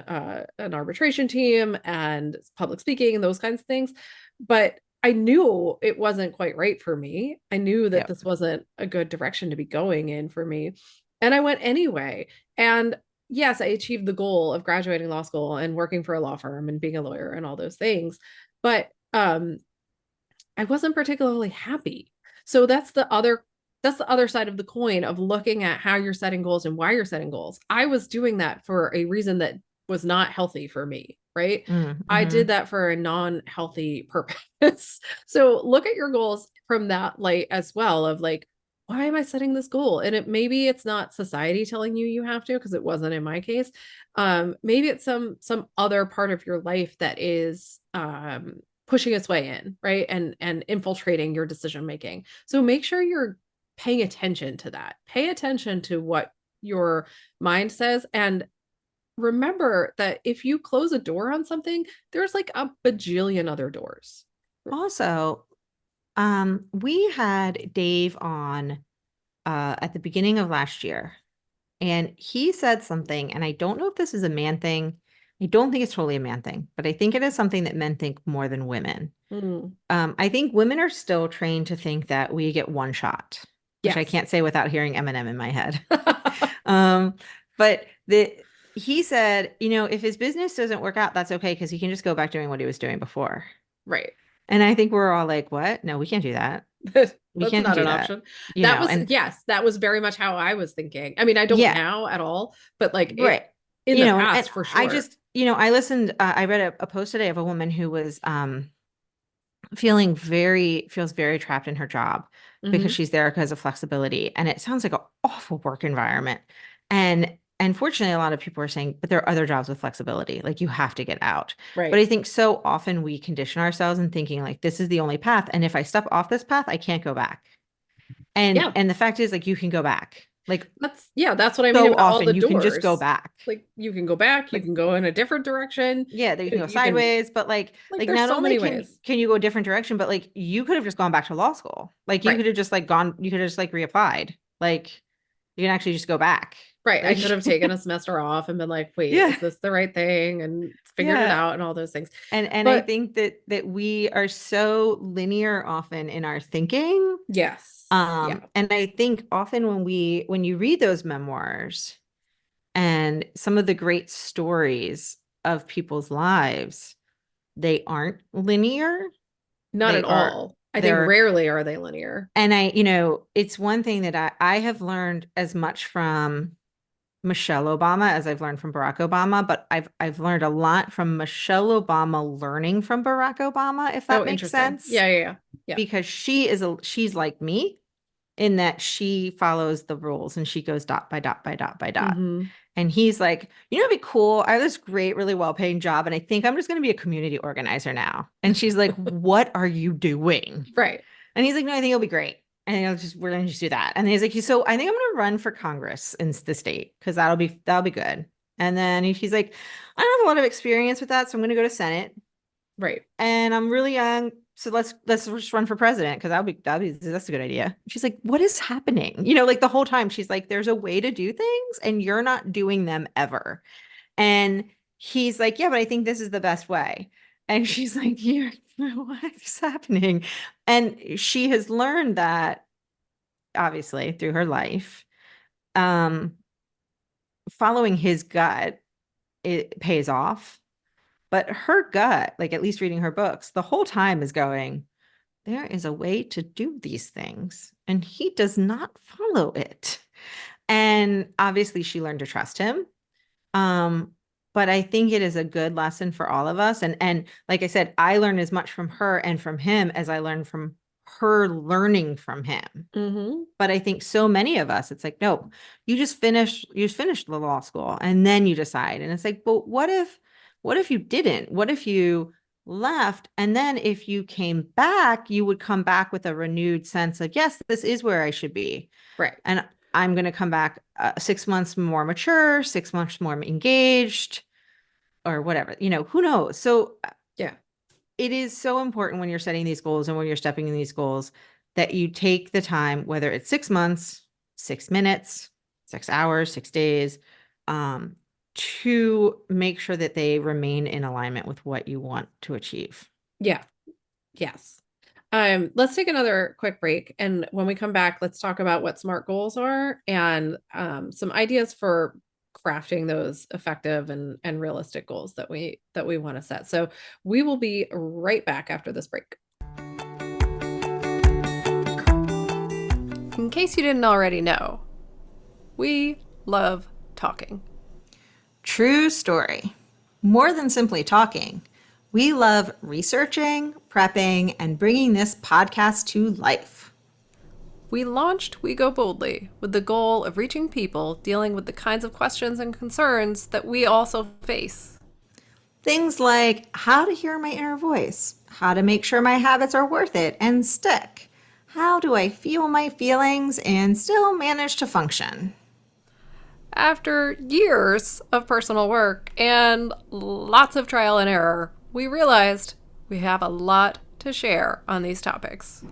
Speaker 1: an arbitration team and public speaking and those kinds of things. But I knew it wasn't quite right for me. I knew that
Speaker 2: Yep.
Speaker 1: this wasn't a good direction to be going in for me. And I went anyway. And yes, I achieved the goal of graduating law school and working for a law firm and being a lawyer and all those things. But I wasn't particularly happy. So that's the other side of the coin of looking at how you're setting goals and why you're setting goals. I was doing that for a reason that was not healthy for me, right? I did
Speaker 2: Mm-hmm.
Speaker 1: that for a non-healthy purpose. So look at your goals from that light as well of like, why am I setting this goal? And maybe it's not society telling you you have to, because it wasn't in my case. Maybe it's some other part of your life that is pushing its way in, right? And infiltrating your decision making. So make sure you're paying attention to that. Pay attention to what your mind says, and remember that if you close a door on something, there's like a bajillion other doors.
Speaker 2: Also, we had Dave on at the beginning of last year, and he said something, and I don't know if this is a man thing. I don't think it's totally a man thing, but I think it is something that men think more than women.
Speaker 1: Mm.
Speaker 2: I think women are still trained to think that we get one shot, which I
Speaker 1: Yes.
Speaker 2: can't say without hearing Eminem in my head. Um, but he said, if his business doesn't work out, that's okay because he can just go back doing what he was doing before.
Speaker 1: Right.
Speaker 2: And I think we're all like, what? No, we can't do that. We
Speaker 1: That's
Speaker 2: can't
Speaker 1: not
Speaker 2: do
Speaker 1: an
Speaker 2: that.
Speaker 1: option.
Speaker 2: And
Speaker 1: Yes, that was very much how I was thinking. I mean, I don't
Speaker 2: yeah,
Speaker 1: now at all, but like it
Speaker 2: right.
Speaker 1: in the
Speaker 2: And
Speaker 1: past for
Speaker 2: I
Speaker 1: sure.
Speaker 2: just, I listened, I read a post today of a woman who was feels very trapped in her job because
Speaker 1: Hmm.
Speaker 2: she's there because of flexibility. And it sounds like an awful work environment. And fortunately, a lot of people are saying, but there are other jobs with flexibility. Like you have to get out. But
Speaker 1: Right.
Speaker 2: I think so often we condition ourselves in thinking like this is the only path. And if I step off this path, I can't go back. And
Speaker 1: Yeah.
Speaker 2: and the fact is like you can go back. Like
Speaker 1: That's what I mean
Speaker 2: so
Speaker 1: about all
Speaker 2: often
Speaker 1: the
Speaker 2: you can just go
Speaker 1: doors.
Speaker 2: back.
Speaker 1: Like you can go back, you
Speaker 2: Like
Speaker 1: can go in a different direction.
Speaker 2: yeah, you can go
Speaker 1: You can
Speaker 2: sideways, but
Speaker 1: like
Speaker 2: like
Speaker 1: there's
Speaker 2: not
Speaker 1: so
Speaker 2: only
Speaker 1: many
Speaker 2: can
Speaker 1: ways.
Speaker 2: can you go a different direction, but like you could have just gone back to law school. Like you
Speaker 1: Right.
Speaker 2: could have just like gone, you could have just like reapplied. Like you can actually just go back.
Speaker 1: Right. I
Speaker 2: Like
Speaker 1: could have taken a semester off and been like, wait,
Speaker 2: yeah,
Speaker 1: is this the right thing? And figured it
Speaker 2: yeah.
Speaker 1: out and all those things.
Speaker 2: And I
Speaker 1: But
Speaker 2: think that we are so linear often in our thinking.
Speaker 1: yes. Yeah.
Speaker 2: And I think often when you read those memoirs and some of the great stories of people's lives, they aren't linear.
Speaker 1: Not
Speaker 2: They
Speaker 1: at
Speaker 2: are
Speaker 1: all. I think rarely are they linear.
Speaker 2: And it's one thing that I have learned as much from Michelle Obama as I've learned from Barack Obama, but I've learned a lot from Michelle Obama learning from Barack Obama, if that
Speaker 1: Oh,
Speaker 2: makes
Speaker 1: interesting.
Speaker 2: sense.
Speaker 1: Yeah.
Speaker 2: Because she's like me in that she follows the rules and she goes dot by dot by dot by dot.
Speaker 1: Mm-hmm.
Speaker 2: And he's like, it'd be cool. I have this great, really well-paying job, and I think I'm just going to be a community organizer now. And she's like, what are you doing?
Speaker 1: Right.
Speaker 2: And he's like, no, I think it'll be great. And we're going to just do that. And he's like, so I think I'm going to run for Congress in the state because that'll be good. And then he's like, I don't have a lot of experience with that, so I'm going to go to Senate.
Speaker 1: Right.
Speaker 2: And I'm really young, so let's just run for president because that's a good idea. She's like, what is happening? Like the whole time she's like, there's a way to do things, and you're not doing them ever. And he's like, yeah, but I think this is the best way. And she's like, what is happening? And she has learned that obviously through her life, um, following his gut, it pays off. But her gut, like at least reading her books, the whole time is going, there is a way to do these things. And he does not follow it. And obviously she learned to trust him. Um, but I think it is a good lesson for all of us. And like I said, I learned as much from her and from him as I learned from her learning from him.
Speaker 1: Mm-hmm.
Speaker 2: But I think so many of us, it's like, no, you just finished the law school and then you decide. And it's like, but what if you didn't? What if you left? And then if you came back, you would come back with a renewed sense of, yes, this is where I should be.
Speaker 1: Right.
Speaker 2: And I'm going to come back 6 months more mature, 6 months more engaged, or whatever, who knows? So
Speaker 1: Yeah.
Speaker 2: it is so important when you're setting these goals and when you're stepping in these goals that you take the time, whether it's 6 months, 6 minutes, 6 hours, 6 days, to make sure that they remain in alignment with what you want to achieve.
Speaker 1: Yeah. Yes. Let's take another quick break. And when we come back, let's talk about what SMART goals are and some ideas for crafting those effective and realistic goals that we want to set. So we will be right back after this break. In case you didn't already know, we love talking.
Speaker 2: True story. More than simply talking, we love researching, prepping, and bringing this podcast to life.
Speaker 1: We launched We Go Boldly with the goal of reaching people dealing with the kinds of questions and concerns that we also face.
Speaker 2: Things like how to hear my inner voice, how to make sure my habits are worth it and stick, how do I feel my feelings and still manage to function.
Speaker 1: After years of personal work and lots of trial and error, we realized we have a lot to share on these topics.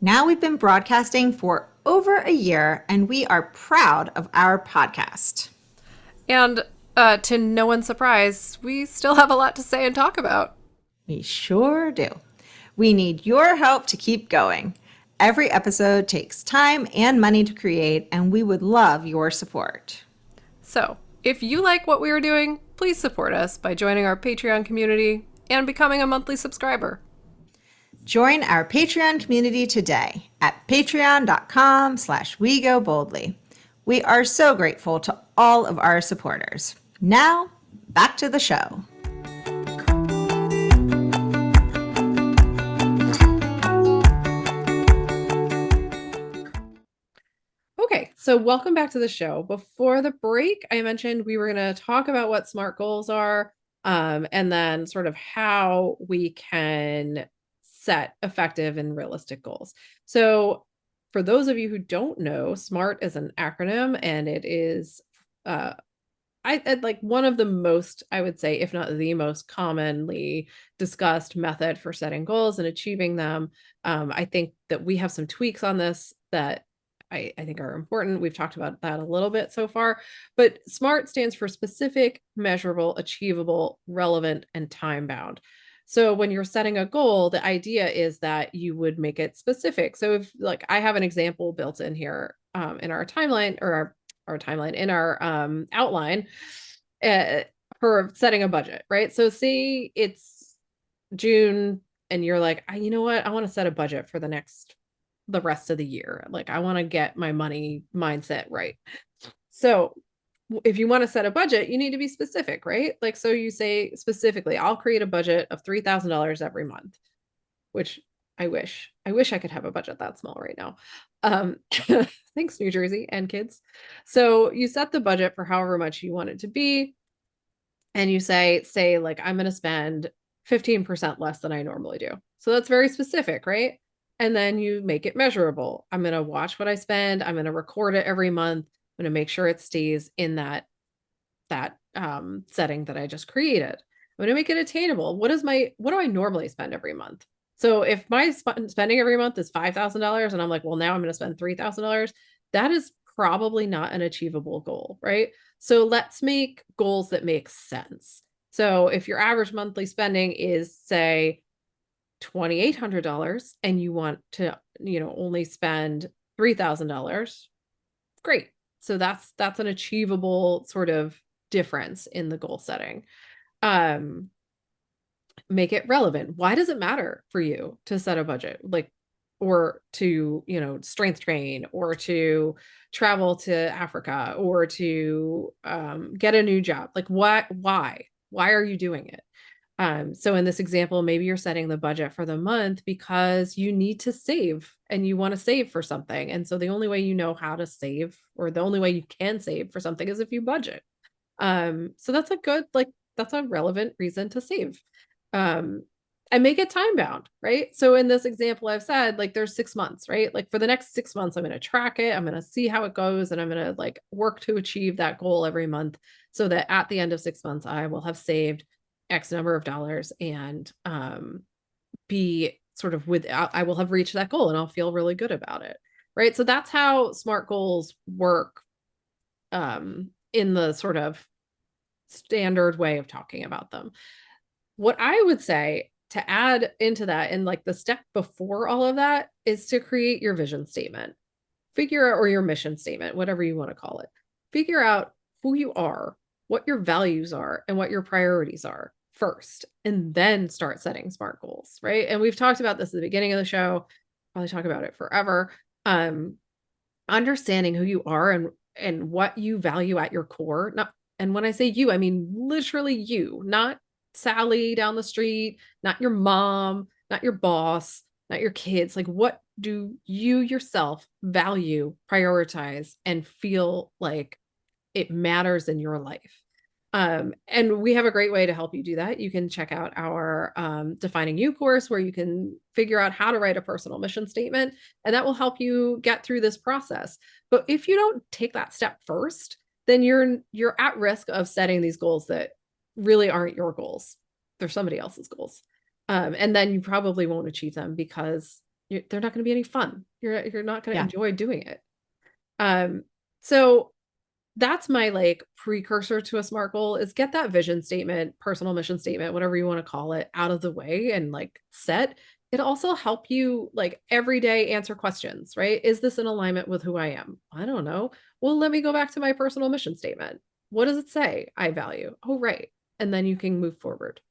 Speaker 2: Now we've been broadcasting for over a year, and we are proud of our podcast.
Speaker 1: And to no one's surprise, we still have a lot to say and talk about.
Speaker 2: We sure do. We need your help to keep going. Every episode takes time and money to create, and we would love your support.
Speaker 1: So, if you like what we are doing, please support us by joining our Patreon community and becoming a monthly subscriber.
Speaker 2: Join our Patreon community today at patreon.com/wegoboldly. We are so grateful to all of our supporters. Now, back to the show.
Speaker 1: Okay, so welcome back to the show. Before the break, I mentioned we were going to talk about what SMART goals are, and then sort of how we can set effective and realistic goals. So, for those of you who don't know, SMART is an acronym, and it is like one of the most, I would say, if not the most commonly discussed method for setting goals and achieving them. I think that we have some tweaks on this that I think are important. We've talked about that a little bit so far, but SMART stands for specific, measurable, achievable, relevant, and time bound. So when you're setting a goal, the idea is that you would make it specific. So if like I have an example built in here in our timeline or our timeline in our outline uh, for setting a budget, right? So say it's June and you're like, you know what? I want to set a budget for the rest of the year. Like, I want to get my money mindset right. So, if you want to set a budget, you need to be specific, right? Like, so you say specifically, I'll create a budget of $3,000 every month, which I wish I could have a budget that small right now. Um, thanks, New Jersey and kids. So you set the budget for however much you want it to be, and you say like I'm going to spend 15% less than I normally do. So that's very specific, right? And then you make it measurable. I'm going to watch what I spend. I'm going to record it every month. I'm going to make sure it stays in that setting that I just created. I'm going to make it attainable. What do I normally spend every month? So if my spending every month is $5,000 and I'm like, well, now I'm going to spend $3,000, that is probably not an achievable goal, right? So let's make goals that make sense. So if your average monthly spending is, say, $2,800 and you want to, only spend $3,000, great. So that's an achievable sort of difference in the goal setting. Um, Make it relevant. Why does it matter for you to set a budget? Like, or to, strength train, or to travel to Africa, or to get a new job? Like, what, why are you doing it? So in this example, maybe you're setting the budget for the month because you need to save and you want to save for something. And so the only way you know how to save, or the only way you can save for something, is if you budget. So that's a good, like, that's a relevant reason to save. Um, and make it time bound, right? So in this example, I've said like there's 6 months, right? Like for the next 6 months, I'm going to track it. I'm going to see how it goes, and I'm going to like work to achieve that goal every month, so that at the end of 6 months, I will have saved X number of dollars, and be sort of I will have reached that goal and I'll feel really good about it. Right. So that's how SMART goals work, in the sort of standard way of talking about them. What I would say to add into that, and like the step before all of that, is to create your vision statement. Figure out, or your mission statement, whatever you want to call it. Figure out who you are, what your values are, and what your priorities are first, and then start setting SMART goals, right? And we've talked about this at the beginning of the show, probably talk about it forever. Understanding who you are and what you value at your core. Not, and when I say you, I mean literally you, not Sally down the street, not your mom, not your boss, not your kids. Like, what do you yourself value, prioritize, and feel like it matters in your life? And we have a great way to help you do that. You can check out our Defining You course, where you can figure out how to write a personal mission statement, and that will help you get through this process. But if you don't take that step first, then you're at risk of setting these goals that really aren't your goals. They're somebody else's goals. And then you probably won't achieve them because they're not going to be any fun. You're not going to enjoy doing it. So that's my like precursor to a SMART goal, is get that vision statement, personal mission statement, whatever you want to call it, out of the way and like set. It'll also help you like every day answer questions, right? Is this in alignment with who I am? I don't know. Well, let me go back to my personal mission statement. What does it say I value? Oh, right. And then you can move forward.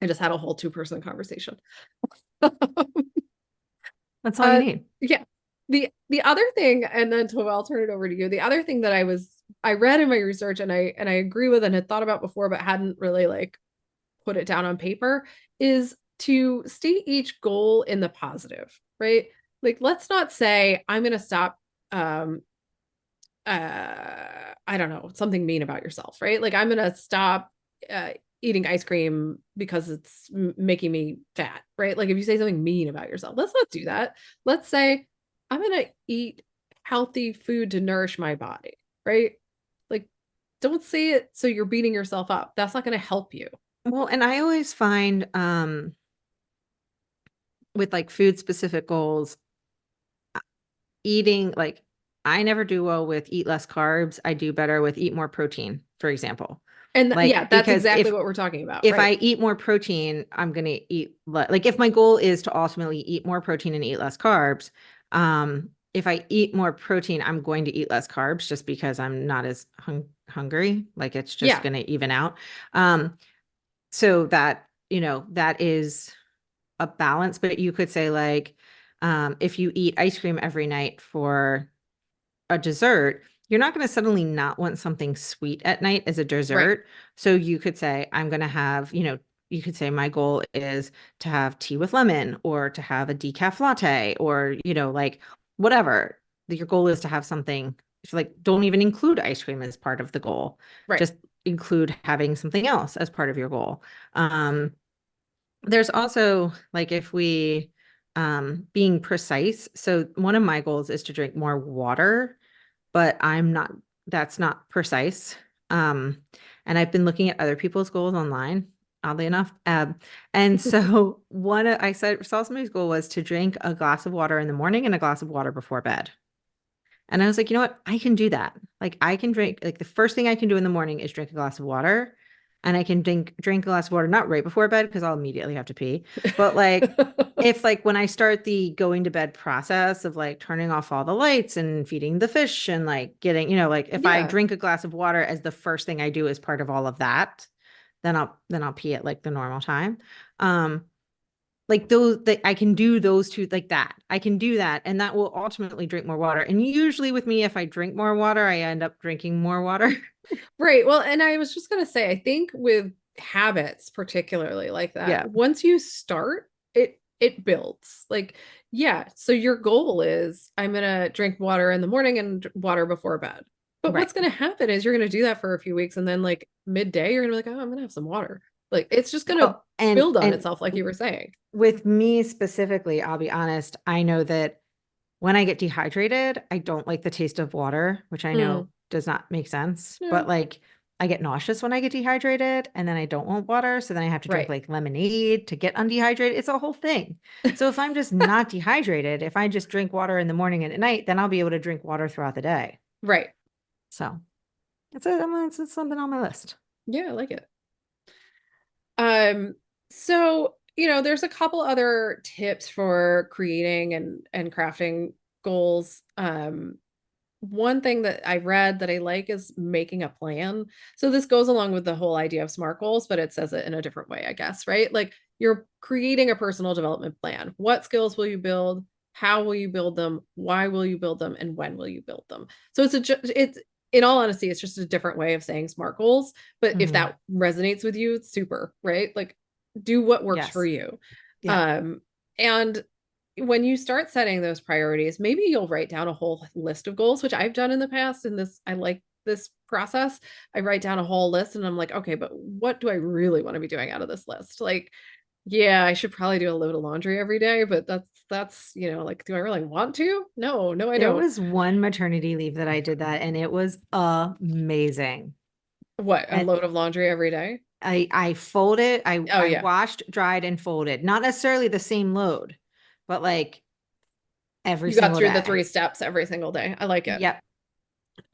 Speaker 1: I just had a whole two-person conversation.
Speaker 2: That's all you need.
Speaker 1: Yeah. The other thing, and then Tova, I'll turn it over to you. The other thing that I read in my research, and I agree with and had thought about before, but hadn't really like put it down on paper, is to state each goal in the positive, right? Like, let's not say I'm going to stop, I don't know, something mean about yourself, right? Like, I'm going to stop eating ice cream because it's making me fat, right? Like, if you say something mean about yourself, let's not do that. Let's say I'm going to eat healthy food to nourish my body, right? Like, don't say it so you're beating yourself up. That's not going to help you.
Speaker 2: Well, and I always find with like food specific goals, eating like I never do well with eat less carbs. I do better with eat more protein, for example.
Speaker 1: And
Speaker 2: Like,
Speaker 1: yeah, that's
Speaker 2: because
Speaker 1: exactly what we're talking about.
Speaker 2: if
Speaker 1: Right.
Speaker 2: I eat more protein, I'm going to eat like if my goal is to ultimately eat more protein and eat less carbs, if I eat more protein, I'm going to eat less carbs just because I'm not as hungry. Like, it's just
Speaker 1: Yeah.
Speaker 2: going to even out. So that, that is a balance, but you could say like, if you eat ice cream every night for a dessert, you're not going to suddenly not want something sweet at night as a
Speaker 1: Right.
Speaker 2: dessert. So you could say, I'm going to have, you could say my goal is to have tea with lemon or to have a decaf latte or, like whatever. Your goal is to have something. Like, don't even include ice cream as part of the goal.
Speaker 1: Right.
Speaker 2: Just include having something else as part of your goal. There's also like if we being precise. So one of my goals is to drink more water, but that's not precise. Um, and I've been looking at other people's goals online, oddly enough. And so I saw somebody's goal was to drink a glass of water in the morning and a glass of water before bed. And I was like, you know what? I can do that. Like I can drink, like the first thing I can do in the morning is drink a glass of water. And I can drink a glass of water, not right before bed because I'll immediately have to pee. But like if like when I start the going to bed process of like turning off all the lights and feeding the fish and like getting, like if I
Speaker 1: Yeah.
Speaker 2: drink a glass of water as the first thing I do as part of all of that, then I'll pee at like the normal time. Um, like those that I can do those two like that. I can do that and that will ultimately drink more water. And usually with me, if I drink more water, I end up drinking more water.
Speaker 1: Right. Well, and I was just going to say, I think with habits, particularly like that,
Speaker 2: Yeah,
Speaker 1: once you start, it builds. Like, yeah, so your goal is I'm going to drink water in the morning and water before bed. But what's
Speaker 2: right.
Speaker 1: going to happen is you're going to do that for a few weeks and then like midday you're going to be like, "Oh, I'm going to have some water." Like it's just going to
Speaker 2: Well, and
Speaker 1: build on
Speaker 2: and
Speaker 1: itself like you were saying.
Speaker 2: with me specifically, I'll be honest, I know that when I get dehydrated, I don't like the taste of water, which I
Speaker 1: Mm,
Speaker 2: know does not make sense,
Speaker 1: no.
Speaker 2: but like I get nauseous when I get dehydrated and then I don't want water. So then I have to drink
Speaker 1: Right.
Speaker 2: like lemonade to get undehydrated. It's a whole thing. So if I'm just not dehydrated, if I just drink water in the morning and at night, then I'll be able to drink water throughout the day.
Speaker 1: Right.
Speaker 2: So it's something on my list.
Speaker 1: Yeah, I like it. So, there's a couple other tips for creating and crafting goals. One thing that I read that I like is making a plan. So this goes along with the whole idea of SMART goals, but it says it in a different way, I guess, right? Like you're creating a personal development plan. What skills will you build? How will you build them? Why will you build them? And when will you build them? So it's in all honesty, it's just a different way of saying SMART goals. But if
Speaker 2: Hmm.
Speaker 1: that resonates with you, it's super, right? Like do what works for
Speaker 2: Yes.
Speaker 1: you.
Speaker 2: Yeah.
Speaker 1: Um, and when you start setting those priorities, maybe you'll write down a whole list of goals, which I've done in the past. And I like this process. I write down a whole list and I'm like, okay, but what do I really want to be doing out of this list? Like, yeah, I should probably do a load of laundry every day, but that's, like, do I really want to? No, no, I
Speaker 2: There
Speaker 1: don't.
Speaker 2: was one maternity leave that I did that and it was amazing.
Speaker 1: What, a
Speaker 2: And
Speaker 1: load of laundry every day?
Speaker 2: I folded,
Speaker 1: Oh,
Speaker 2: I
Speaker 1: yeah.
Speaker 2: washed, dried, and folded. Not necessarily the same load, but like every
Speaker 1: You got
Speaker 2: single
Speaker 1: through the
Speaker 2: day.
Speaker 1: 3 steps every single day. I like it.
Speaker 2: Yep.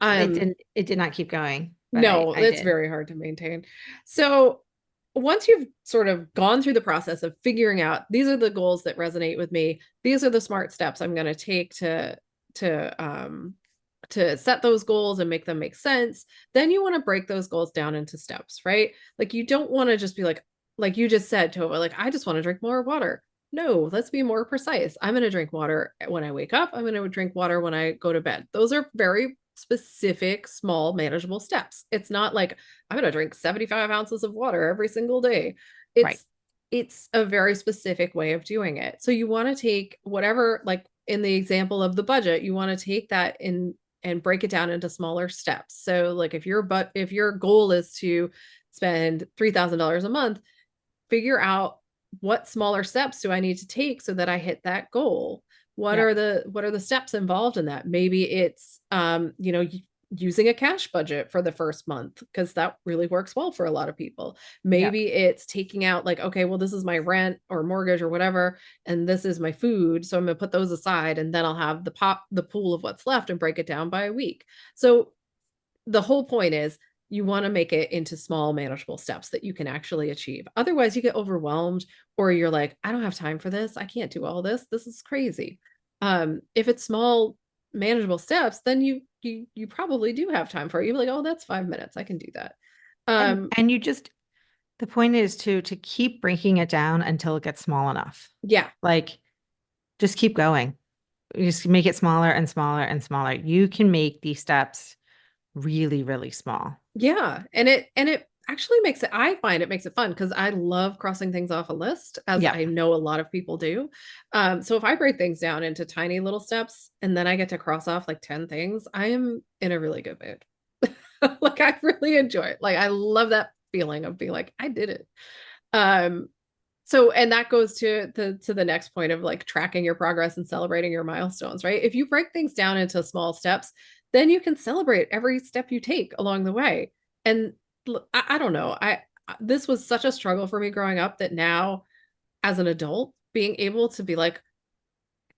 Speaker 1: Um,
Speaker 2: It did not keep going, but
Speaker 1: No,
Speaker 2: I
Speaker 1: it's
Speaker 2: did.
Speaker 1: very hard to maintain. So once you've sort of gone through the process of figuring out these are the goals that resonate with me, these are the smart steps I'm going to take to to set those goals and make them make sense, then you want to break those goals down into steps, right? Like you don't want to just be like you just said, Tova, like I just want to drink more water. No, let's be more precise. I'm going to drink water when I wake up. I'm going to drink water when I go to bed. Those are very specific, small, manageable steps. It's not like I'm going to drink 75 ounces of water every single day.
Speaker 2: Right.
Speaker 1: It's a very specific way of doing it. So you want to take whatever, like in the example of the budget, you want to take that in and break it down into smaller steps. So like if your goal is to spend $3,000 a month, figure out what smaller steps do I need to take so that I hit that goal.
Speaker 2: Yep.
Speaker 1: What are the steps involved in that? Maybe it's using a cash budget for the first month because that really works well for a lot of people.
Speaker 2: Yep.
Speaker 1: Maybe it's taking out like, okay, well, this is my rent or mortgage or whatever, and this is my food. So I'm gonna put those aside and then I'll have the pool of what's left and break it down by a week. So the whole point is you want to make it into small manageable steps that you can actually achieve. Otherwise you get overwhelmed or you're like, I don't have time for this. I can't do all this. This is crazy. If it's small manageable steps, then you probably do have time for it. You're like, oh, that's 5 minutes. I can do that.
Speaker 2: And
Speaker 1: Um,
Speaker 2: and you just The point is to keep breaking it down until it gets small enough.
Speaker 1: Yeah.
Speaker 2: Like just keep going. You just make it smaller and smaller and smaller. You can make these steps really, really small.
Speaker 1: Yeah. And it actually makes it, I find it makes it fun because I love crossing things off a list, as I
Speaker 2: Yep.
Speaker 1: know a lot of people do. So if I break things down into tiny little steps and then I get to cross off like 10 things, I am in a really good mood. Like I really enjoy it. Like I love that feeling of being like, I did it. Um, so and that goes to the next point of like tracking your progress and celebrating your milestones, right? If you break things down into small steps, then you can celebrate every step you take along the way. And I don't know, I this was such a struggle for me growing up that now as an adult being able to be like,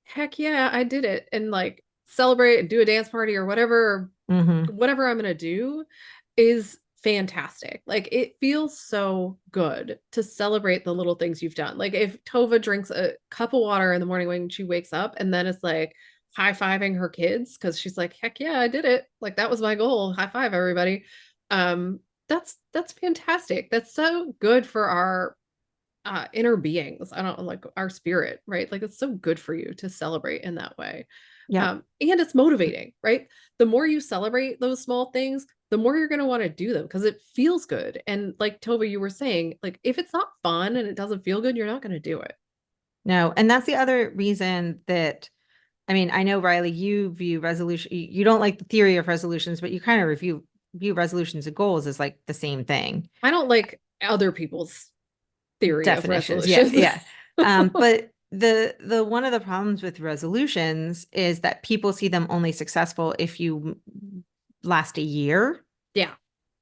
Speaker 1: heck yeah, I did it, and like celebrate and do a dance party or
Speaker 2: Hmm.
Speaker 1: whatever I'm going to do is fantastic. Like it feels so good to celebrate the little things you've done. Like if Tova drinks a cup of water in the morning when she wakes up and then it's like high-fiving her kids because she's like, heck yeah, I did it. Like that was my goal. High five, everybody. That's fantastic. That's so good for our inner beings. I don't like our spirit, right? Like it's so good for you to celebrate in that way.
Speaker 2: Yep.
Speaker 1: And it's motivating, right? The more you celebrate those small things, the more you're going to want to do them because it feels good. And like Tova, you were saying, like if it's not fun and it doesn't feel good, you're not going to do it.
Speaker 2: No, and that's the other reason that I mean, I know Riley, you view resolution, you don't like the theory of resolutions, but you kind of view resolutions and goals as like the same thing.
Speaker 1: I don't like other people's theory of
Speaker 2: Definitions. Yeah,
Speaker 1: resolutions.
Speaker 2: yeah. But the one of the problems with resolutions is that people see them only successful if you last a year.
Speaker 1: Yeah,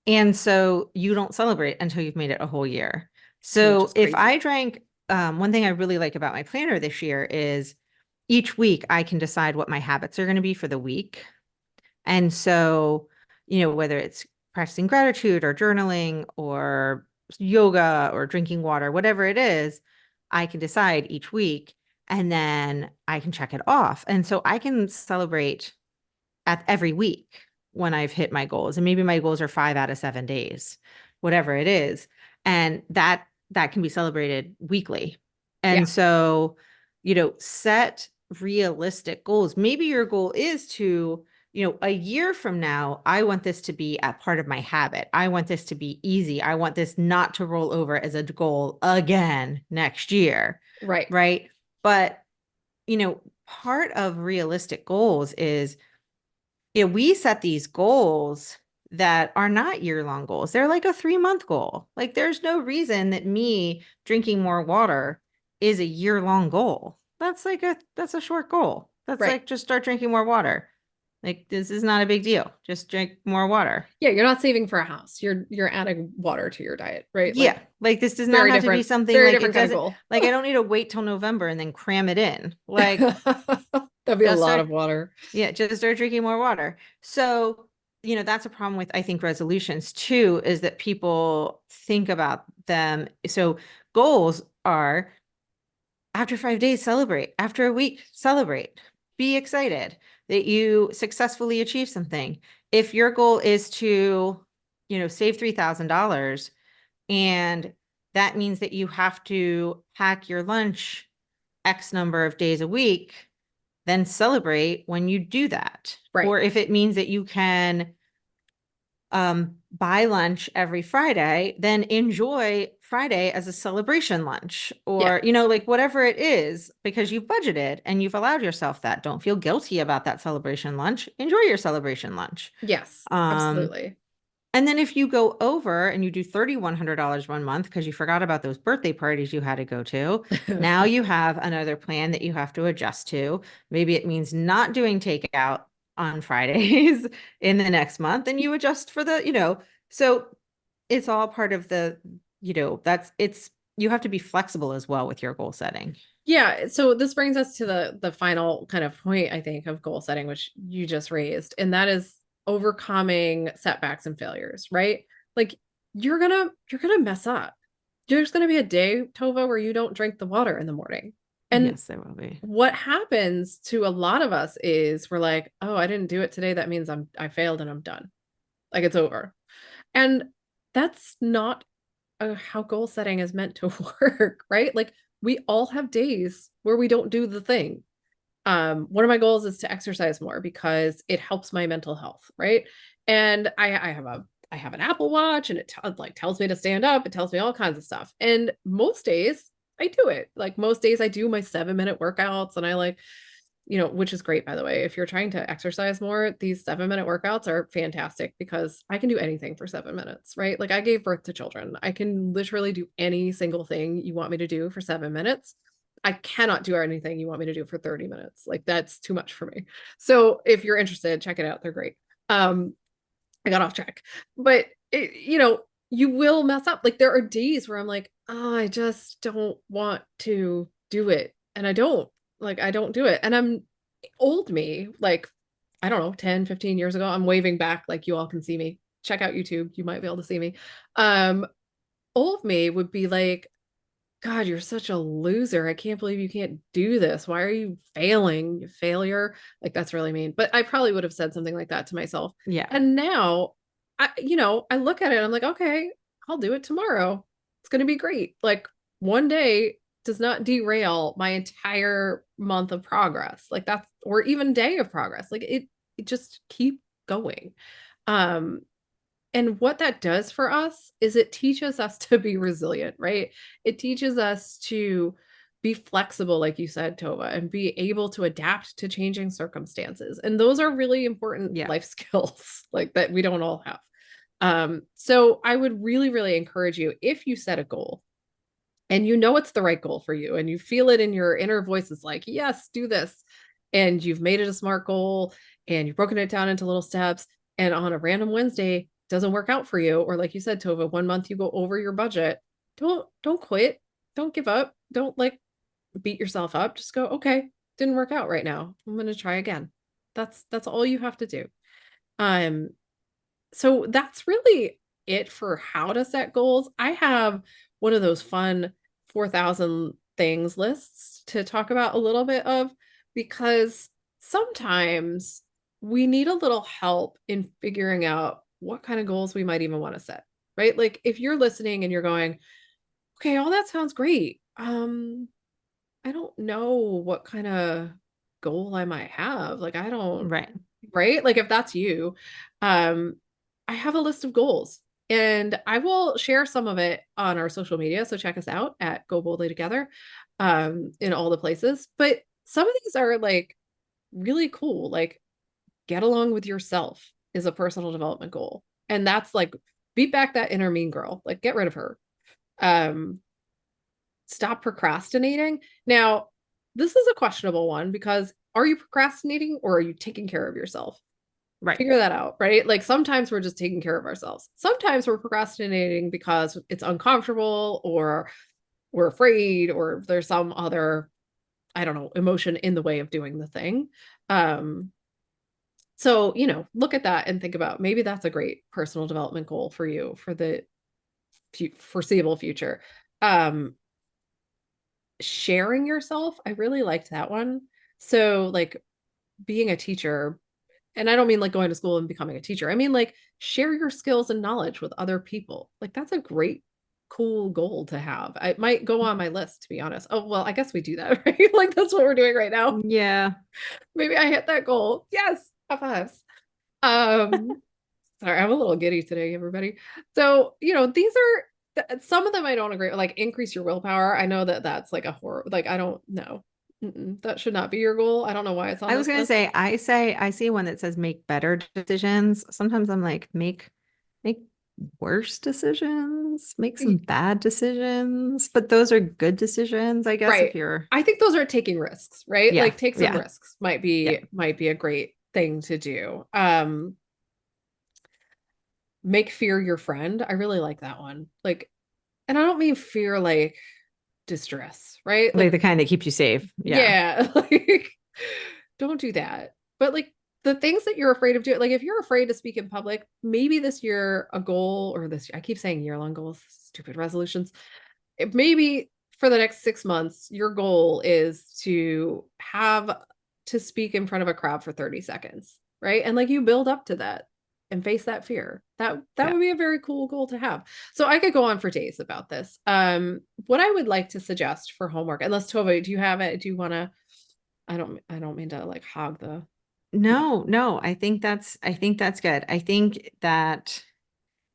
Speaker 2: And so you don't celebrate until you've made it a whole year.
Speaker 1: which
Speaker 2: So
Speaker 1: is
Speaker 2: if I
Speaker 1: crazy.
Speaker 2: drank, one thing I really like about my planner this year is each week I can decide what my habits are going to be for the week. And so, whether it's practicing gratitude or journaling or yoga or drinking water, whatever it is, I can decide each week and then I can check it off. And so I can celebrate at every week when I've hit my goals. And maybe my goals are 5 out of 7 days, whatever it is. And that can be celebrated weekly.
Speaker 1: Yeah,
Speaker 2: And so, set realistic goals. Maybe your goal is to, a year from now, I want this to be a part of my habit. I want this to be easy. I want this not to roll over as a goal again next year.
Speaker 1: right.
Speaker 2: Right. But, part of realistic goals is we set these goals that are not year-long goals. They're like a 3-month goal. Like there's no reason that me drinking more water is a year-long goal. That's a short goal. That's
Speaker 1: Right.
Speaker 2: like just start drinking more water. Like this is not a big deal. Just drink more water.
Speaker 1: Yeah, you're not saving for a house. You're adding water to your diet, right?
Speaker 2: Yeah,
Speaker 1: Like
Speaker 2: like this does not have to be something
Speaker 1: very
Speaker 2: like it
Speaker 1: different kind of
Speaker 2: doesn't
Speaker 1: goal.
Speaker 2: like I don't need to wait till November and then cram it in. Like
Speaker 1: That'd be a
Speaker 2: just
Speaker 1: lot
Speaker 2: start
Speaker 1: of water.
Speaker 2: Yeah, just start drinking more water. So, that's a problem with, I think, resolutions too, is that people think about them. So, goals are after 5 days, celebrate. After a week, celebrate. Be excited that you successfully achieve something. If your goal is to, save $3,000 and that means that you have to pack your lunch X number of days a week, then celebrate when you do that.
Speaker 1: Right.
Speaker 2: Or if it means that you can buy lunch every Friday, then enjoy Friday as a celebration lunch
Speaker 1: Yeah.
Speaker 2: or, like whatever it is, because you've budgeted and you've allowed yourself that. Don't feel guilty about that celebration lunch. Enjoy your celebration lunch.
Speaker 1: Yes,
Speaker 2: Um,
Speaker 1: absolutely.
Speaker 2: and then if you go over and you do $3,100 one month because you forgot about those birthday parties you had to go to, now you have another plan that you have to adjust to. Maybe it means not doing takeout on Fridays in the next month and you adjust for so it's all part of you have to be flexible as well with your goal setting.
Speaker 1: Yeah, so this brings us to the final kind of point I think of goal setting, which you just raised, and that is overcoming setbacks and failures, right? Like you're gonna mess up. There's gonna be a day, Tova, where you don't drink the water in the morning. And
Speaker 2: Yes, there will be.
Speaker 1: what happens to a lot of us is we're like, oh, I didn't do it today. That means I failed and I'm done. Like it's over. And that's not how goal setting is meant to work, right? Like we all have days where we don't do the thing. One of my goals is to exercise more because it helps my mental health, right? And I have an Apple Watch and it like tells me to stand up, it tells me all kinds of stuff. And most days I do it. Like most days I do my 7-minute workouts and I like, which is great, by the way. If you're trying to exercise more, these 7-minute workouts are fantastic because I can do anything for 7 minutes, right? Like I gave birth to children. I can literally do any single thing you want me to do for 7 minutes. I cannot do anything you want me to do for 30 minutes. Like that's too much for me. So if you're interested, check it out. They're great. I got off track, but you will mess up. Like there are days where I'm like, oh, I just don't want to do it. And I don't do it. And I'm old me, like, I don't know, 10, 15 years ago, I'm waving back like you all can see me. Check out YouTube. You might be able to see me. Um, Old me would be like, God, you're such a loser. I can't believe you can't do this. Why are you failing? You failure. Like that's really mean. But I probably would have said something like that to myself.
Speaker 2: Yeah.
Speaker 1: And now I look at it and I'm like, okay, I'll do it tomorrow. It's going to be great. Like one day does not derail my entire month of progress. Like that's or even day of progress. Like it just keep going. Um and what that does for us is it teaches us to be resilient, right? It teaches us to be flexible, like you said, Tova, and be able to adapt to changing circumstances. And those are really important
Speaker 2: Yeah.
Speaker 1: life skills, like that we don't all have. So I would really, really encourage you if you set a goal and you know it's the right goal for you and you feel it in your inner voice is like, yes, do this. And you've made it a smart goal and you've broken it down into little steps. And on a random Wednesday doesn't work out for you, or like you said, Tova, one month you go over your budget. Don't quit. Don't give up. Don't like beat yourself up. Just go, okay, didn't work out right now. I'm gonna try again. That's all you have to do. Um, so that's really it for how to set goals. I have one of those fun 4,000 things lists to talk about a little bit of because sometimes we need a little help in figuring out what kind of goals we might even want to set, right? Like if you're listening and you're going, okay, all that sounds great. I don't know what kind of goal I might have. Like I don't
Speaker 2: Right.
Speaker 1: right? Like if that's you, um, I have a list of goals and I will share some of it on our social media. So check us out at Go Boldly Together in all the places. But some of these are like really cool. Like get along with yourself is a personal development goal. And that's like beat back that inner mean girl, like get rid of her. Um, Stop procrastinating. Now, this is a questionable one because are you procrastinating or are you taking care of yourself?
Speaker 2: Right.
Speaker 1: Figure that out, right? Like sometimes we're just taking care of ourselves. Sometimes we're procrastinating because it's uncomfortable or we're afraid or there's some other, I don't know, emotion in the way of doing the thing. Um, so, look at that and think about maybe that's a great personal development goal for you for the foreseeable future. Um, Sharing yourself, I really liked that one. So, like being a teacher, and I don't mean like going to school and becoming a teacher. I mean like share your skills and knowledge with other people. Like that's a great, cool goal to have. I might go on my list to be honest. Oh, well, I guess we do that, right? Like that's what we're doing right now.
Speaker 2: Yeah.
Speaker 1: Maybe I hit that goal. Yes, high fives. Um, Sorry, I'm a little giddy today, everybody. So, these are some of them I don't agree with, like increase your willpower. I know that that's like a horror, like I don't know. That should not be your goal. I don't know why it's on
Speaker 2: I was
Speaker 1: this
Speaker 2: gonna
Speaker 1: list.
Speaker 2: say, I see one that says make better decisions. Sometimes I'm like, make worse decisions, make some bad decisions, but those are good decisions, I guess,
Speaker 1: Right.
Speaker 2: if you're,
Speaker 1: I think those are taking risks, right?
Speaker 2: yeah,
Speaker 1: Like take some
Speaker 2: yeah,
Speaker 1: risks might
Speaker 2: yeah.
Speaker 1: be a great thing to do. Make fear your friend. I really like that one. Like, and I don't mean fear like distress, right?
Speaker 2: Like
Speaker 1: Like,
Speaker 2: the kind that keeps you safe. Yeah.
Speaker 1: yeah, like don't do that. But like the things that you're afraid of doing, like if you're afraid to speak in public, maybe this year a goal or this, I keep saying year-long goals, stupid resolutions. Maybe for the next 6 months, your goal is to have to speak in front of a crowd for 30 seconds, right? And like you build up to that. and face that fear. That
Speaker 2: Yeah.
Speaker 1: would be a very cool goal to have. So I could go on for days about this. What I would like to suggest for homework, unless Tova, do you have it? Do you want to? I don't mean to like hog the.
Speaker 2: No, I think that's good. I think that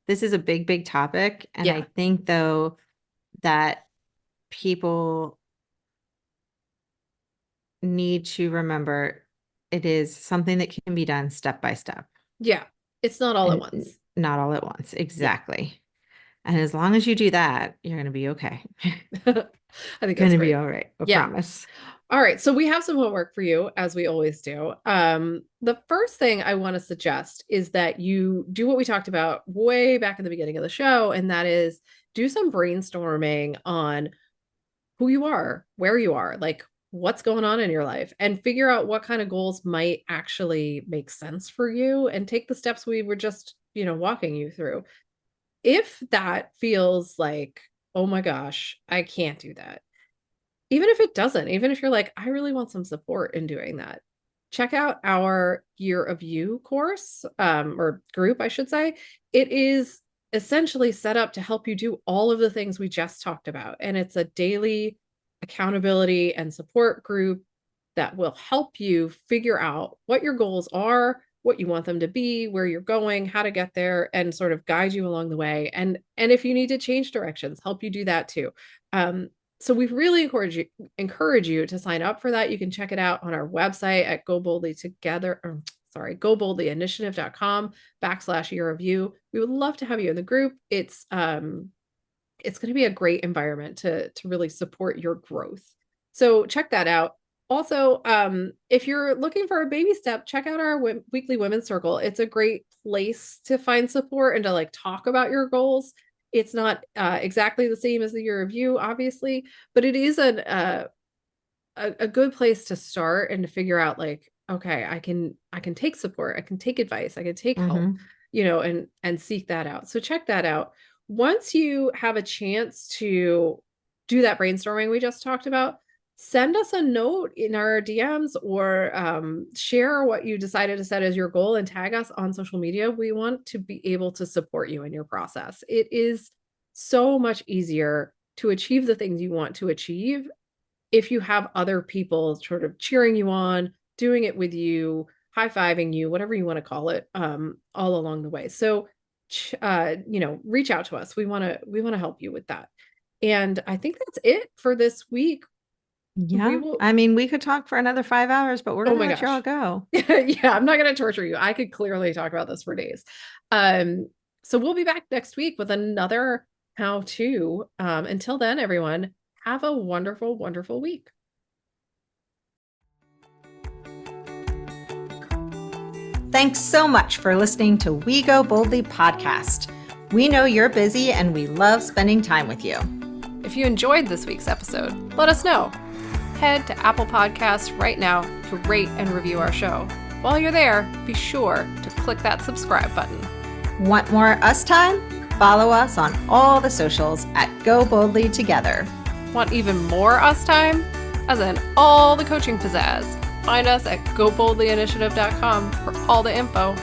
Speaker 2: this is a big topic. And I
Speaker 1: Yeah.
Speaker 2: think though that people need to remember it is something that can be done step by step
Speaker 1: Yeah. It's not all at
Speaker 2: and
Speaker 1: once.
Speaker 2: not all at once.
Speaker 1: Yeah.
Speaker 2: Exactly. And as long as you do that, you're going to be okay.
Speaker 1: I think
Speaker 2: Going
Speaker 1: that's
Speaker 2: to be
Speaker 1: great.
Speaker 2: all right. I
Speaker 1: Yeah.
Speaker 2: promise.
Speaker 1: All right. So we have some homework for you, as we always do. The first thing I want to suggest is that you do what we talked about way back in the beginning of the show, and that is do some brainstorming on who you are, where you are, like what's going on in your life, and figure out what kind of goals might actually make sense for you and take the steps we were just, walking you through. If that feels like, oh my gosh, I can't do that. Even if it doesn't, even if you're like, I really want some support in doing that, check out our Year of You course, or group, I should say. It is essentially set up to help you do all of the things we just talked about. And it's a daily accountability and support group that will help you figure out what your goals are, what you want them to be, where you're going, how to get there, and sort of guide you along the way. And if you need to change directions, help you do that too. So we really encourage you to sign up for that. You can check it out on our website at goboldlyinitiative.com/year of you. We would love to have you in the group. It's going to be a great environment to really support your growth. So check that out. Also, if you're looking for a baby step, check out our weekly women's circle. It's a great place to find support and to like talk about your goals. It's not exactly the same as the Year of You, obviously, but it is a good place to start and to figure out like, okay, I can take support, I can take advice, I can take help, and seek that out. So check that out. Once you have a chance to do that brainstorming we just talked about, send us a note in our DMs or share what you decided to set as your goal and tag us on social media. We want to be able to support you in your process. It is so much easier to achieve the things you want to achieve if you have other people sort of cheering you on, doing it with you, high-fiving you, whatever you want to call it, all along the way. So, reach out to us. We want to help you with that. And I think that's it for this week.
Speaker 2: Yeah. I mean, we could talk for another 5 hours, but we're
Speaker 1: Oh
Speaker 2: going to
Speaker 1: my
Speaker 2: let you all
Speaker 1: gosh.
Speaker 2: go.
Speaker 1: Yeah, I'm not going to torture you. I could clearly talk about this for days. So we'll be back next week with another how-to. Until then, everyone, have a wonderful, wonderful week.
Speaker 2: Thanks so much for listening to We Go Boldly podcast. We know you're busy and we love spending time with you.
Speaker 1: If you enjoyed this week's episode, let us know. Head to Apple Podcasts right now to rate and review our show. While you're there, be sure to click that subscribe button.
Speaker 2: Want more us time? Follow us on all the socials at Go Boldly Together.
Speaker 1: Want even more us time? As in all the coaching pizzazz. Find us at goboldlyinitiative.com for all the info.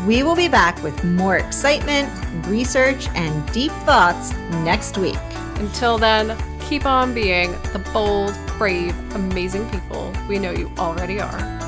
Speaker 2: We will be back with more excitement, research, and deep thoughts next week.
Speaker 1: Until then, keep on being the bold, brave, amazing people we know you already are.